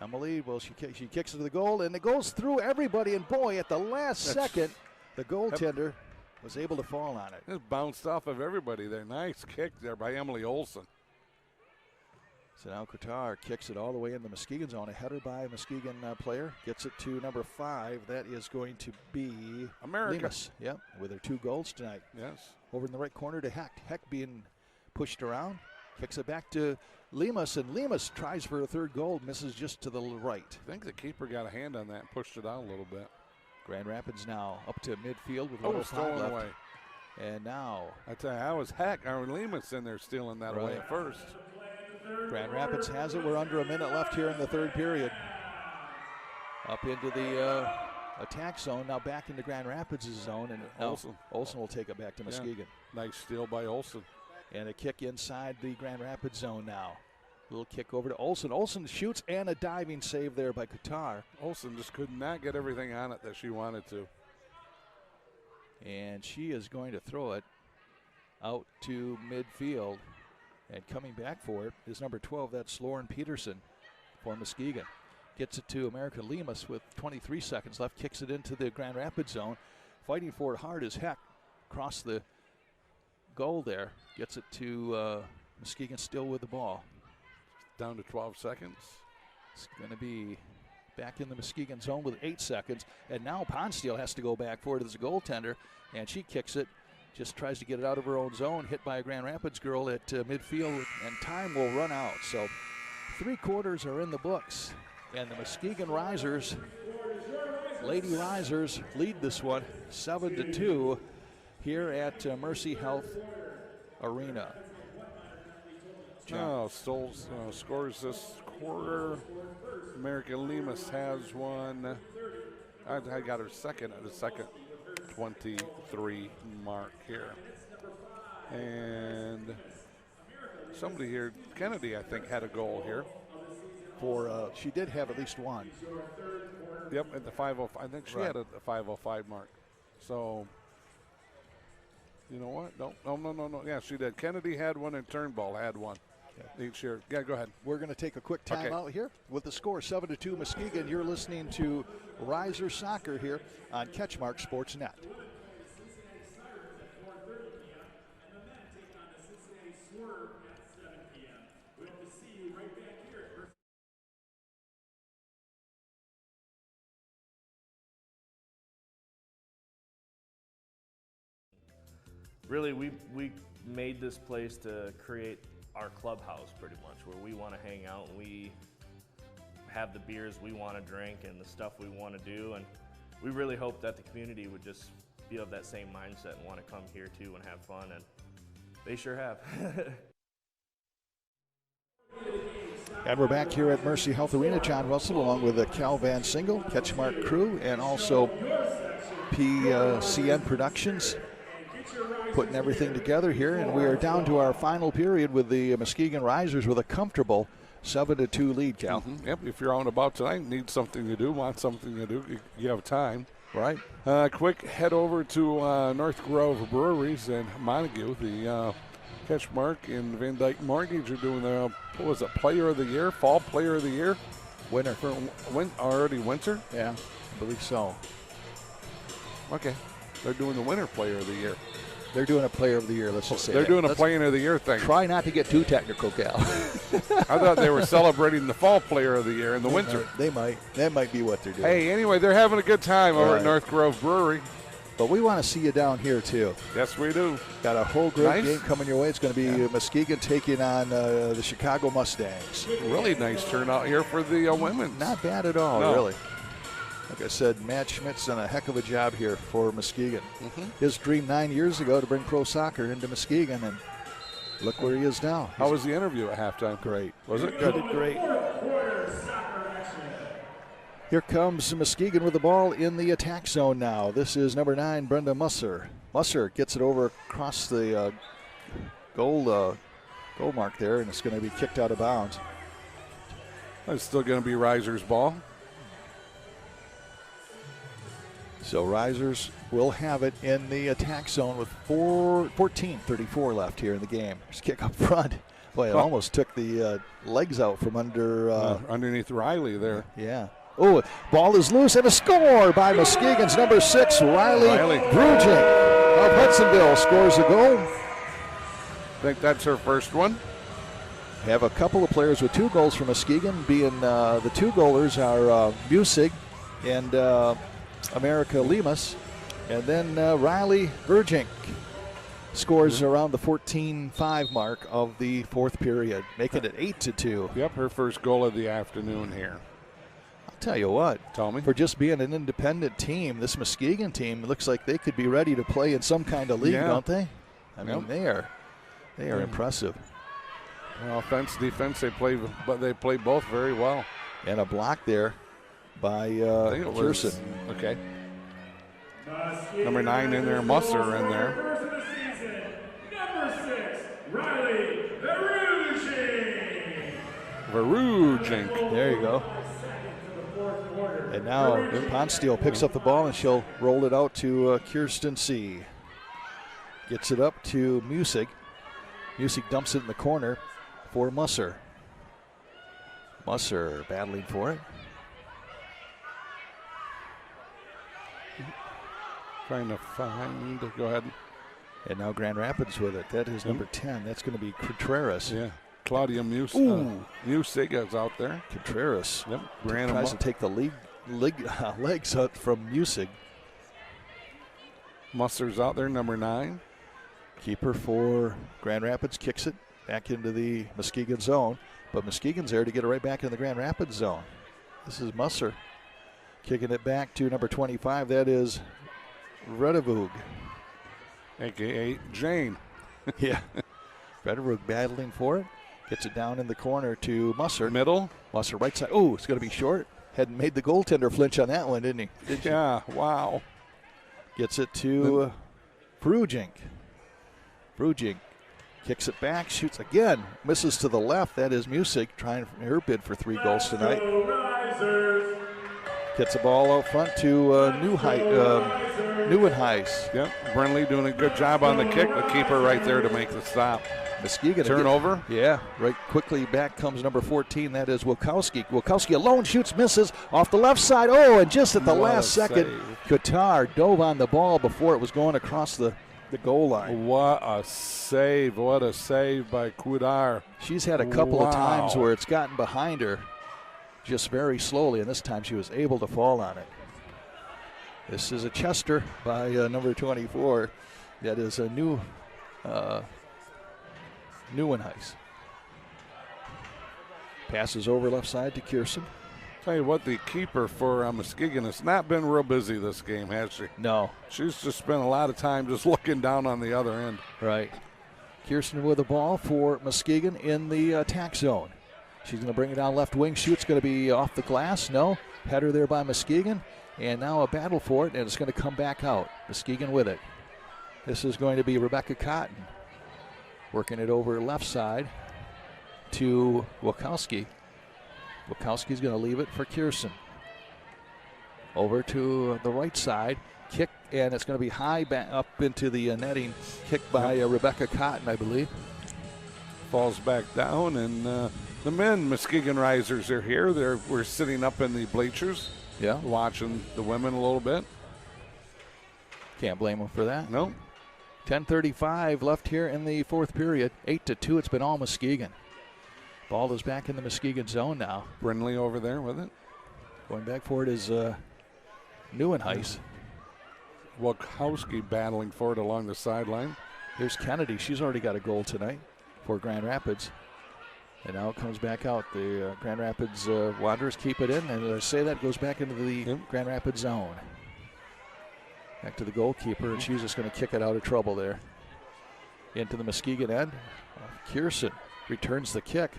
Emily, well, she kicks it to the goal, and it goes through everybody. And boy, at the last second, the goaltender was able to fall on it. It bounced off of everybody there. Nice kick there by Emily Olsen. So now Qatar kicks it all the way in the Muskegon zone. A header by a Muskegon player. Gets it to number 5. That is going to be America. Lemus. Yep, with her 2 goals tonight. Yes. Over in the right corner to Heck. Heck being pushed around. Kicks it back to Lemus, and Lemus tries for a 3rd goal. Misses just to the right. I think the keeper got a hand on that and pushed it out a little bit. Grand Rapids now up to midfield with 1:05 stolen left. away. And now I tell you, I was Lemus in there stealing that away at first. Grand Rapids has it. We're under a minute left here in the 3rd period. Up into the attack zone, now back into Grand Rapids' zone, and Olsen will take it back to Muskegon. Yeah. Nice steal by Olsen. And a kick inside the Grand Rapids zone now. Little kick over to Olsen. Olsen shoots, and a diving save there by Qatar. Olsen just could not get everything on it that she wanted to. And she is going to throw it out to midfield. And coming back for it is number 12. That's Lauren Peterson for Muskegon. Gets it to America Lemus with 23 seconds left. Kicks it into the Grand Rapids zone. Fighting for it hard as heck. Across the goal there. Gets it to Muskegon still with the ball. Down to 12 seconds. It's going to be back in the Muskegon zone with 8 seconds. And now Ponstein has to go back for it as a goaltender. And she kicks it. Just tries to get it out of her own zone. Hit by a Grand Rapids girl at midfield. And time will run out. So 3 quarters are in the books. And the Muskegon Risers, Lady Risers, lead this one 7-2 here at Mercy Health Arena. Scores this quarter. America Lemus has one. I got her second at the second 23 mark here. And somebody here, Kennedy, I think, had a goal here. She did have at least one. Yep, at the 505. I think she had a 505 mark. So, you know what? No. Yeah, she did. Kennedy had one and Turnbull had one. Each year. Yeah, go ahead. We're going to take a quick timeout here with the score 7-2 Muskegon. You're listening to Riser Soccer here on Catchmark Sports Net. Really, we made this place to create our clubhouse pretty much, where we want to hang out and we have the beers we want to drink and the stuff we want to do, and we really hope that the community would just be of that same mindset and want to come here too and have fun, and they sure have. And we're back here at Mercy Health Arena. John Russell along with the Cal Van Single, Catchmark crew, and also PCN Productions putting everything together here, and we are down to our final period with the Muskegon Risers with a comfortable 7-2 lead, Cal. Yep, if you're out and about tonight, need something to do, want something to do, you have time. Right. Quick head over to North Grove Breweries in Montague. The Catchmark and Van Dyke Mortgage are doing the, what was it, Player of the Year, Fall Player of the Year? Winter. Already winter? Yeah, I believe so. Okay. They're doing the Winter Player of the Year. They're doing a Player of the Year, let's just say They're that. doing a Player of the Year thing. Try not to get too technical, Cal. I thought they were celebrating the Fall Player of the Year in the winter. They might. That might be what they're doing. Hey, anyway, they're having a good time over at North Grove Brewery. But we want to see you down here, too. Yes, we do. Got a whole great game coming your way. It's going to be Muskegon taking on the Chicago Mustangs. Really nice turnout here for the women. Not bad at all, really. Like I said, Matt Schmidt's done a heck of a job here for Muskegon. His dream 9 years ago to bring pro soccer into Muskegon, and look where he is now. How was the interview at halftime? Great. Was it? Good. Great. Here comes Muskegon with the ball in the attack zone now. This is number 9, Brenda Musser. Musser gets it over across the goal mark there, and it's going to be kicked out of bounds. It's still going to be Risers' ball. So Risers will have it in the attack zone with 14:34 left here in the game. There's a kick up front. Boy, it almost took the legs out from underneath Riley there. Yeah. Oh, ball is loose, and a score by Muskegon's number 6, Riley Brugink of Hudsonville scores a goal. I think that's her first one. Have a couple of players with 2 goals for Muskegon, being the 2 goalers are Musig and America Lemus, and then Riley Brugink scores around the 14-5 mark of the 4th period, making it 8-2. Yep, her first goal of the afternoon here. I'll tell you what, tell me, for just being an independent team, this Muskegon team looks like they could be ready to play in some kind of league, don't they? I mean, they are impressive. Well, offense, defense, they play both very well. And a block there by Pearson. Okay. Number 9 in there, Musser in there. Number 6, Riley Verugink. There you go. And now Ponsteele picks up the ball, and she'll roll it out to Kirsten C. Gets it up to Musig. Musig dumps it in the corner for Musser. Musser battling for it. Trying to find, go ahead. And now Grand Rapids with it. That is number 10. That's going to be Contreras. Yeah. Claudia Musig is out there. Contreras. Yep. Tries to take the legs out from Musig. Musser's out there, number 9. Keeper for Grand Rapids kicks it back into the Muskegon zone. But Muskegon's there to get it right back in the Grand Rapids zone. This is Musser kicking it back to number 25. That is Redevug. A.K.A. Jane. Yeah. Redevug battling for it. Gets it down in the corner to Musser. Middle. Musser right side. Oh, it's going to be short. Hadn't made the goaltender flinch on that one, didn't he? Yeah, wow. Gets it to Frugink. Frugink kicks it back, shoots again, misses to the left. That is Music trying her bid for 3 goals tonight. Gets the ball out front to Neuenhuis. Yep, Brinley doing a good job on the kick. The keeper right there to make the stop. Muskegon. Turnover. Yeah, right quickly back comes number 14. That is Wilkowski. Wilkowski alone shoots, misses off the left side. Oh, and just at the last second, Qatar dove on the ball before it was going across the goal line. What a save. What a save by Kudar. She's had a couple of times where it's gotten behind her just very slowly, and this time she was able to fall on it. This is a Chester by number 24. That is a Neuenhuis. Passes over left side to Kirsten. Tell you what, the keeper for Muskegon has not been real busy this game, has she? No. She's just spent a lot of time just looking down on the other end. Right. Kirsten with the ball for Muskegon in the attack zone. She's going to bring it down left wing. Shoot's going to be off the glass. No. Header there by Muskegon. And now a battle for it, and it's going to come back out. Muskegon with it. This is going to be Rebecca Cotton. Working it over left side to Wilkowski. Wilkowski's going to leave it for Kirsten. Over to the right side. Kick, and it's going to be high back up into the netting. Kicked by Rebecca Cotton, I believe. Falls back down, and the men, Muskegon Risers, are here. We're sitting up in the bleachers. Yeah. Watching the women a little bit. Can't blame them for that. No. 10:35 left here in the fourth period. 8-2. It's been all Muskegon. Ball is back in the Muskegon zone now. Brinley over there with it. Going back for it is Neuenhuis. Wilkowski battling for it along the sideline. Here's Kennedy. She's already got a goal tonight for Grand Rapids. And now it comes back out. The Grand Rapids Wanderers keep it in. And as I say, that goes back into the Grand Rapids zone. Back to the goalkeeper, and she's just going to kick it out of trouble there. Into the Muskegon end. Kirsten returns the kick.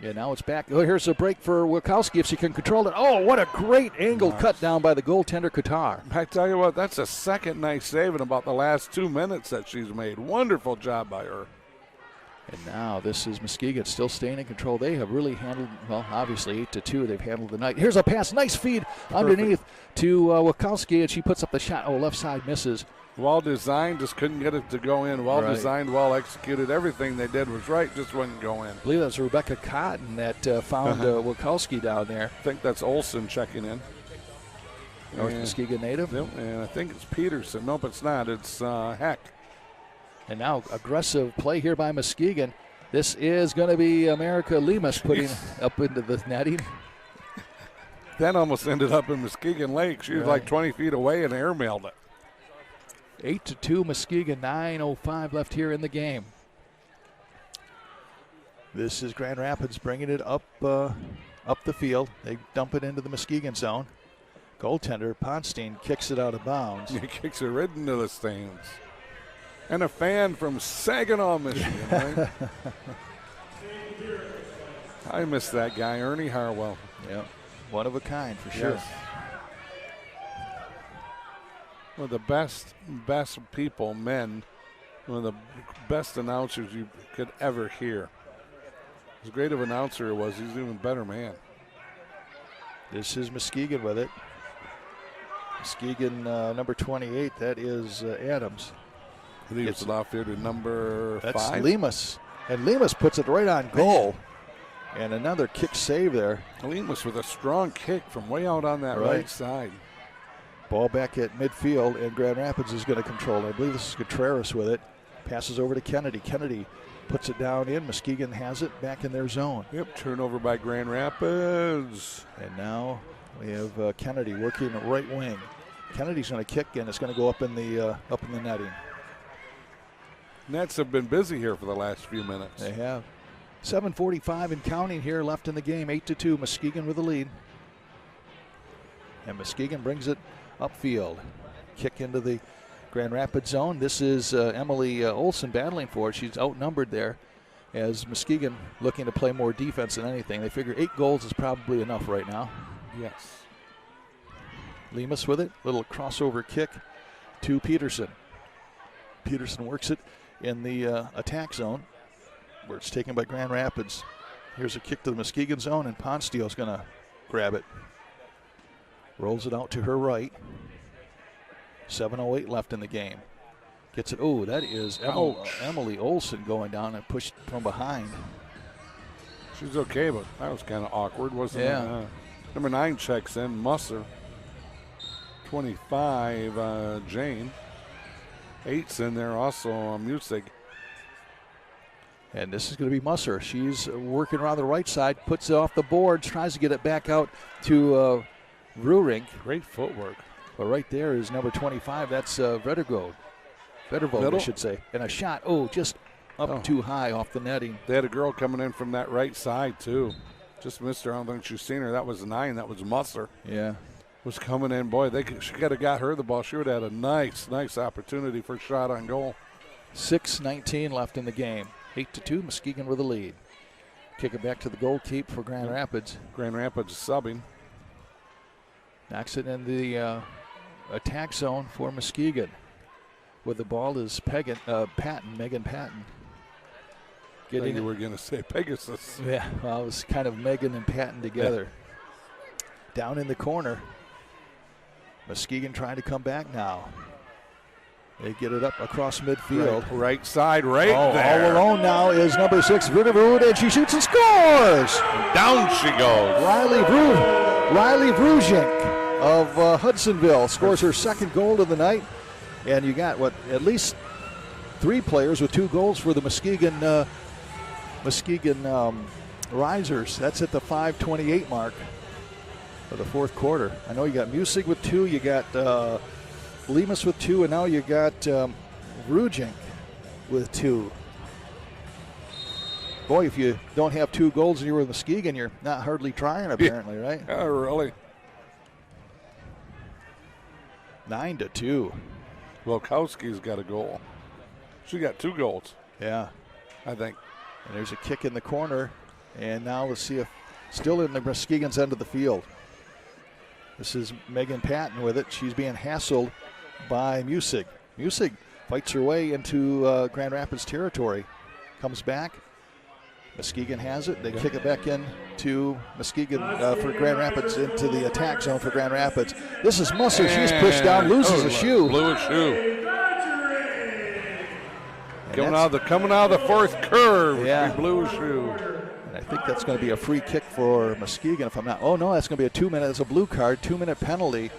Yeah, now it's back. Oh, here's a break for Wilkowski if she can control it. Oh, what a great angle cut down by the goaltender, Qatar. I tell you what, that's a second nice save in about the last 2 minutes that she's made. Wonderful job by her. And now this is Muskegon still staying in control. They have really handled, well, obviously 8-2. They've handled the night. Here's a pass. Nice feed underneath to Wilkowski, and she puts up the shot. Oh, left side misses. Well designed, just couldn't get it to go in. Well designed, well executed. Everything they did was right, just wouldn't go in. I believe that was Rebecca Cotton that found Wilkowski down there. I think that's Olson checking in. North Muskegon native. Yep, and I think it's Peterson. Nope, it's not. It's Heck. And now aggressive play here by Muskegon. This is going to be America Lemus putting up into the netting. That almost ended up in Muskegon Lake. She was like 20 feet away and airmailed it. 8-2 Muskegon, 9:05 left here in the game. This is Grand Rapids bringing it up the field. They dump it into the Muskegon zone. Goaltender Ponstein kicks it out of bounds. He kicks it right into the stands. And a fan from Saginaw, Michigan, right? I miss that guy, Ernie Harwell. Yep, one of a kind for sure. Yes. One of the best people, men, one of the best announcers you could ever hear. As great of an announcer he was, he's an even better man. This is Muskegon with it. Muskegon number 28, that is Adams. He gets it off here to number 5. That's Lemus. And Lemus puts it right on goal. And another kick save there. Lemus with a strong kick from way out on that right side. Ball back at midfield, and Grand Rapids is going to control it. I believe this is Contreras with it. Passes over to Kennedy. Kennedy puts it down in. Muskegon has it back in their zone. Yep, turnover by Grand Rapids. And now we have Kennedy working the right wing. Kennedy's going to kick, and it's going to go up in the netting. Nets have been busy here for the last few minutes. They have. 7:45 and counting here left in the game. 8-2, Muskegon with the lead. And Muskegon brings it upfield. Kick into the Grand Rapids zone. This is Emily Olson battling for it. She's outnumbered there. as Muskegon looking to play more defense than anything. They figure 8 goals is probably enough right now. Yes. Lemus with it. Little crossover kick to Peterson. Peterson works it in the attack zone where it's taken by Grand Rapids. Here's a kick to the Muskegon zone, and Ponstio's going to grab it. Rolls it out to her right. 7:08 left in the game. Gets it. Oh, that is Emily Olson going down and pushed from behind. She's okay, but that was kind of awkward, wasn't it? Number 9 checks in, Musser. 25, Jane. 8's in there also, Musig. And this is going to be Musser. She's working around the right side, puts it off the boards, tries to get it back out to Ruring. Great footwork. But right there is number 25. That's Vedervode, I should say. And a shot, just up too high off the netting. They had a girl coming in from that right side, too. Just missed her. I don't think she's seen her. That was 9. That was Musser. Yeah. Was coming in. Boy, she could have got her the ball. She would have had a nice opportunity for a shot on goal. 6:19 left in the game. 8-2, Muskegon with a lead. Kick it back to the goal keep for Grand Rapids. Grand Rapids subbing. Knocks it in the attack zone for Muskegon. With the ball is Megan Patton. I think you were going to say Pegasus. Yeah, well, it was kind of Megan and Patton together. Yeah. Down in the corner. Muskegon trying to come back now. They get it up across midfield. Right side, there. All alone now is number 6, Vedervode, and she shoots and scores! And down she goes. Riley Vrujink of Hudsonville scores her second goal of the night. And you got, at least 3 players with 2 goals for the Muskegon Risers. That's at the 5:28 mark of the fourth quarter. I know you got Musig with 2, you got Lemus with 2, and now you got Vrujink with 2. Boy, if you don't have 2 goals and you were in Muskegon, you're not hardly trying, apparently, right? Oh, really? 9-2. Wilkowski's got a goal. She got 2 goals. Yeah. I think. And there's a kick in the corner. And now let's see if still in the Muskegon's end of the field. This is Megan Patton with it. She's being hassled by Musig. Musig fights her way into Grand Rapids territory. Comes back. Muskegon has it. They kick it back in to Muskegon for Grand Rapids, into the attack zone for Grand Rapids. This is Musser. She's pushed down, loses a shoe. Blew a shoe. Coming out of the fourth curve. Yeah. She blew a shoe. And I think that's going to be a free kick for Muskegon if I'm not. Oh, no, that's going to be a 2-minute. It's a blue card, 2-minute penalty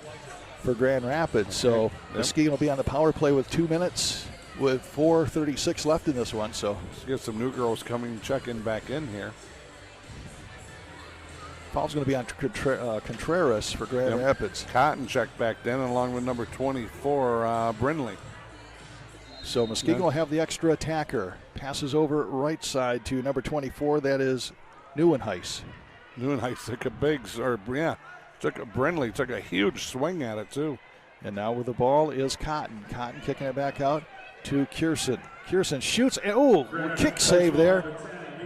for Grand Rapids. So Muskegon will be on the power play with 2 minutes with 4:36 left in this one. So let's get some new girls checking back in here. Foul's going to be on Contreras for Grand Rapids. Cotton checked back then along with number 24, Brindley. So Muskegon will have the extra attacker. Passes over right side to number 24. That is Neuenhuis. Neuenhuis took Brindley took a huge swing at it too. And now with the ball is Cotton. Cotton kicking it back out to Kierson. Kierson shoots. Kick save there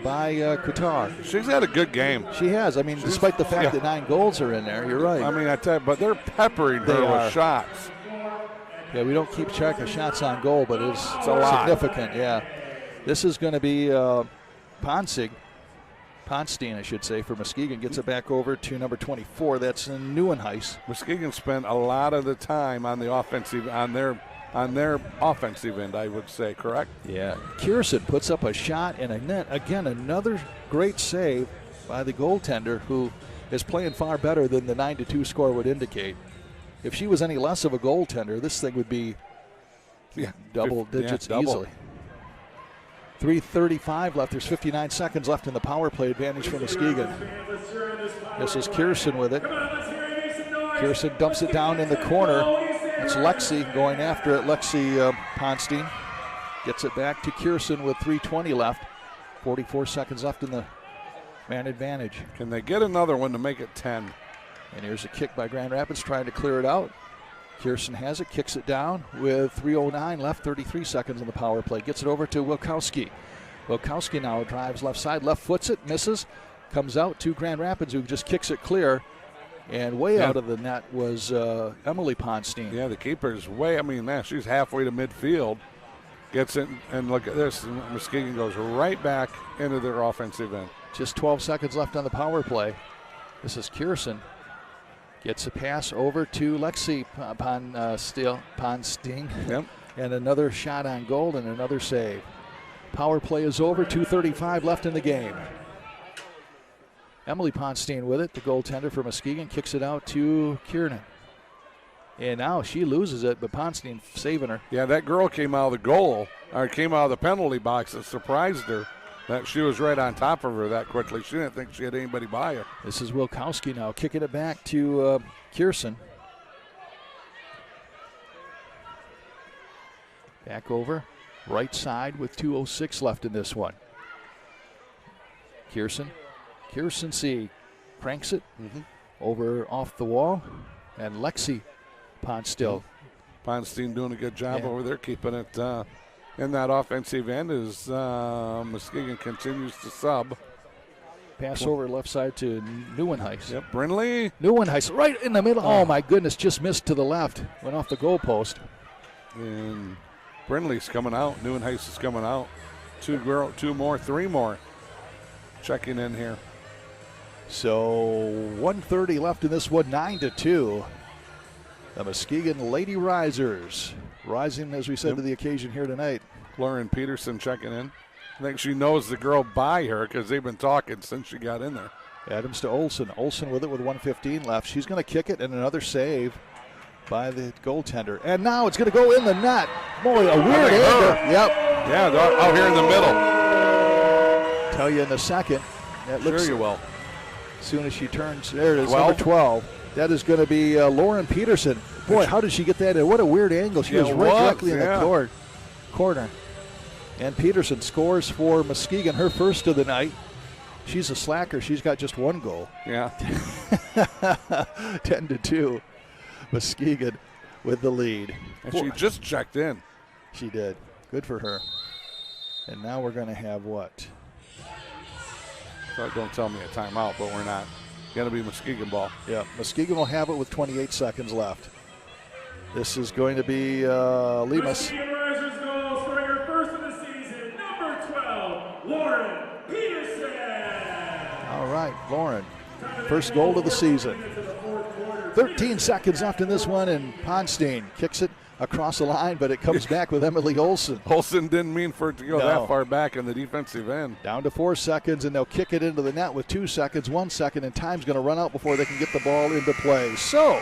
by Qatar. She's had a good game. She has. I mean, despite the fact that 9 goals are in there, you're right. I mean, I tell you, but they're peppering her with shots. Yeah, we don't keep track of shots on goal, but it's a lot. Significant, yeah. This is going to be Ponstein, I should say, for Muskegon. Gets it back over to number 24. That's Neuenhuis. Muskegon spent a lot of the time on the offensive, on their offensive end, I would say, correct? Yeah. Kierson puts up a shot and a net. Again, another great save by the goaltender, who is playing far better than the 9-2 score would indicate. If she was any less of a goaltender, this thing would be double digits easily. 3:35 left. There's 59 seconds left in the power play advantage for Muskegon. This is Kierson with it. Kierson dumps it down in the corner. It's Lexi going after it. Lexi Ponstein gets it back to Kierson with 3:20 left. 44 seconds left in the man advantage. Can they get another one to make it 10? And here's a kick by Grand Rapids trying to clear it out. Kierson has it, kicks it down with 3:09 left, 33 seconds in the power play. Gets it over to Wilkowski. Wilkowski now drives left side, left foots it, misses, comes out to Grand Rapids, who just kicks it clear. And way out of the net was Emily Ponstein. Yeah, the keeper's way, she's halfway to midfield. Gets it, and look at this. Muskegon goes right back into their offensive end. Just 12 seconds left on the power play. This is Kierson. Gets a pass over to Lexi Ponstein. Yep. And another shot on goal and another save. Power play is over, 2:35 left in the game. Emily Ponstein with it, the goaltender for Muskegon, kicks it out to Kiernan. And now she loses it, but Ponstein saving her. Yeah, that girl came out of the goal, or came out of the penalty box. It surprised her that she was right on top of her that quickly. She didn't think she had anybody by her. This is Wilkowski now, kicking it back to Kierson. Back over, right side with 2:06 left in this one. Kierson C. cranks it over off the wall, and Lexi Ponstein. Ponstein doing a good job over there, keeping it in that offensive end as Muskegon continues to sub. Pass over left side to Neuenhuis. Yep, Brindley. Neuenhuis right in the middle. Oh, my goodness, just missed to the left. Went off the goalpost. And Brindley's coming out. Neuenhuis is coming out. Three more checking in here. So 1:30 left in this one, 9-2. The Muskegon Lady Risers rising, as we said, to the occasion here tonight. Lauren Peterson checking in. I think she knows the girl by her because they've been talking since she got in there. Adams to Olsen. Olsen with it with 1:15 left. She's going to kick it, and another save by the goaltender. And now it's going to go in the net. Boy, a weird angle. Yep. Yeah, they're out here in the middle. Tell you in a second. That looks, sure you will. As soon as she turns, there it is, number 12. That is going to be Lauren Peterson. Boy, how did she get that in? What a weird angle. She was right directly in the corner. And Peterson scores for Muskegon, her first of the night. She's a slacker. She's got just one goal. Yeah. 10-2. Muskegon with the lead. And she just checked in. She did. Good for her. And now we're going to have what? Don't tell me a timeout, but we're not. Going to be Muskegon ball. Yeah, Muskegon will have it with 28 seconds left. This is going to be Lemus. Muskegon Risers goal, scoring her first of the season, number 12, Lauren Peterson. All right, Lauren, first goal of the season. 13 seconds left in this one, and Ponstein kicks it across the line, but it comes back with Emily Olsen. Olsen didn't mean for it to go that far back in the defensive end. Down to 4 seconds, and they'll kick it into the net with 2 seconds, 1 second, and time's going to run out before they can get the ball into play. So,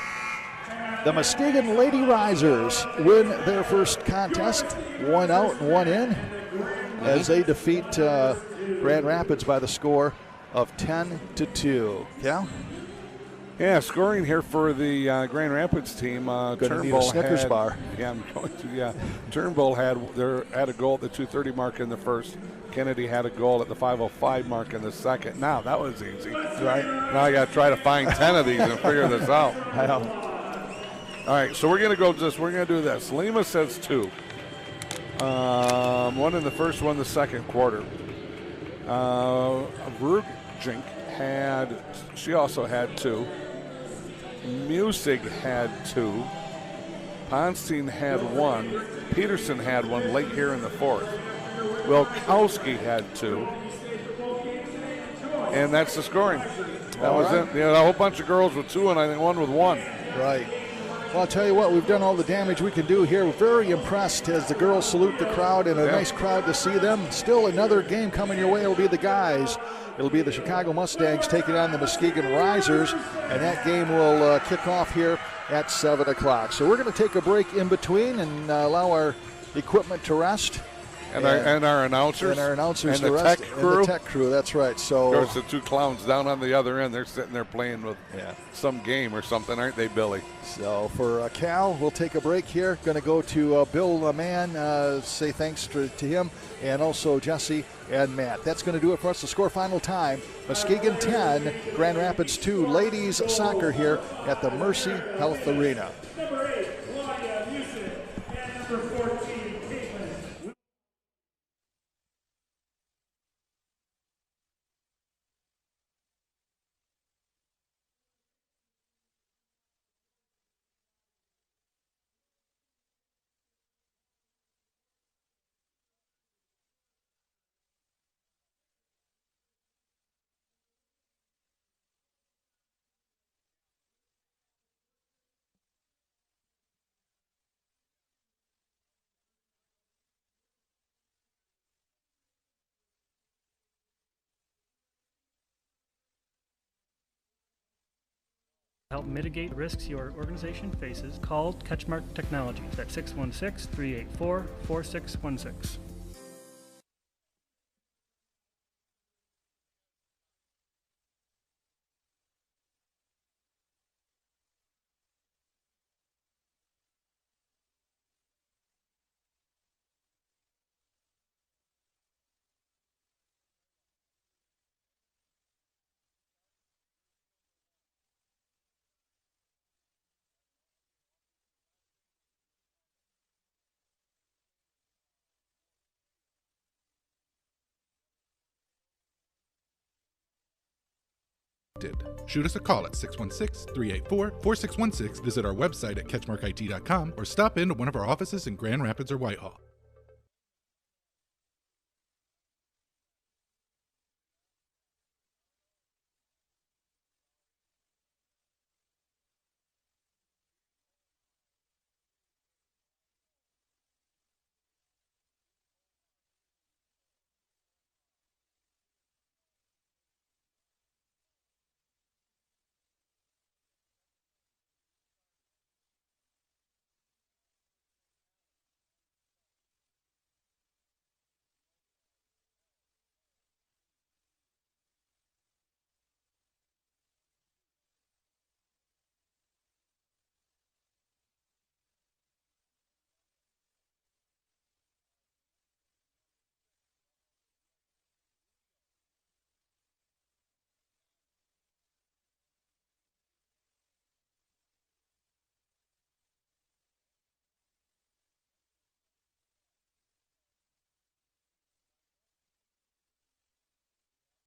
the Muskegon Lady Risers win their first contest, 1 out and 1 in, as they defeat Grand Rapids by the score of 10-2. Cal? Yeah, scoring here for the Grand Rapids team. Turnbull Snickers had, bar. Yeah, I'm going to. Yeah, Turnbull had a goal at the 2:30 mark in the first. Kennedy had a goal at the 5:05 mark in the second. Now that was easy, right? Now I got to try to find 10 of these and figure this out. I know. All right, so we're gonna go. We're gonna do this. Lima says 2. One in the first, one in the second quarter. Vrugink she also had 2. Musig had 2. Ponstein had 1. Peterson had 1 late here in the fourth. Wilkowski had 2. And that's the scoring. That was it. You know, a whole bunch of girls with 2 and I think one with 1. Right. Well, I'll tell you what, we've done all the damage we can do here. We're very impressed as the girls salute the crowd, and a nice crowd to see them. Still another game coming your way. It'll be the guys. It'll be the Chicago Mustangs taking on the Muskegon Risers, and that game will kick off here at 7 o'clock. So we're going to take a break in between and allow our equipment to rest. And our announcers. And our announcers and to the rest. tech crew. And the tech crew, that's right. So, of course, the 2 clowns down on the other end, they're sitting there playing with some game or something, aren't they, Billy? So for Cal, we'll take a break here. Going to go to Bill Mann, say thanks to him, and also Jesse and Matt. That's going to do it for us. The score final time, Muskegon 10, Grand Rapids 2. Ladies soccer here at the Mercy Health Arena. Help mitigate risks your organization faces, call Catchmark Technologies at 616-384-4616. Shoot us a call at 616-384-4616, visit our website at catchmarkit.com, or stop into one of our offices in Grand Rapids or Whitehall.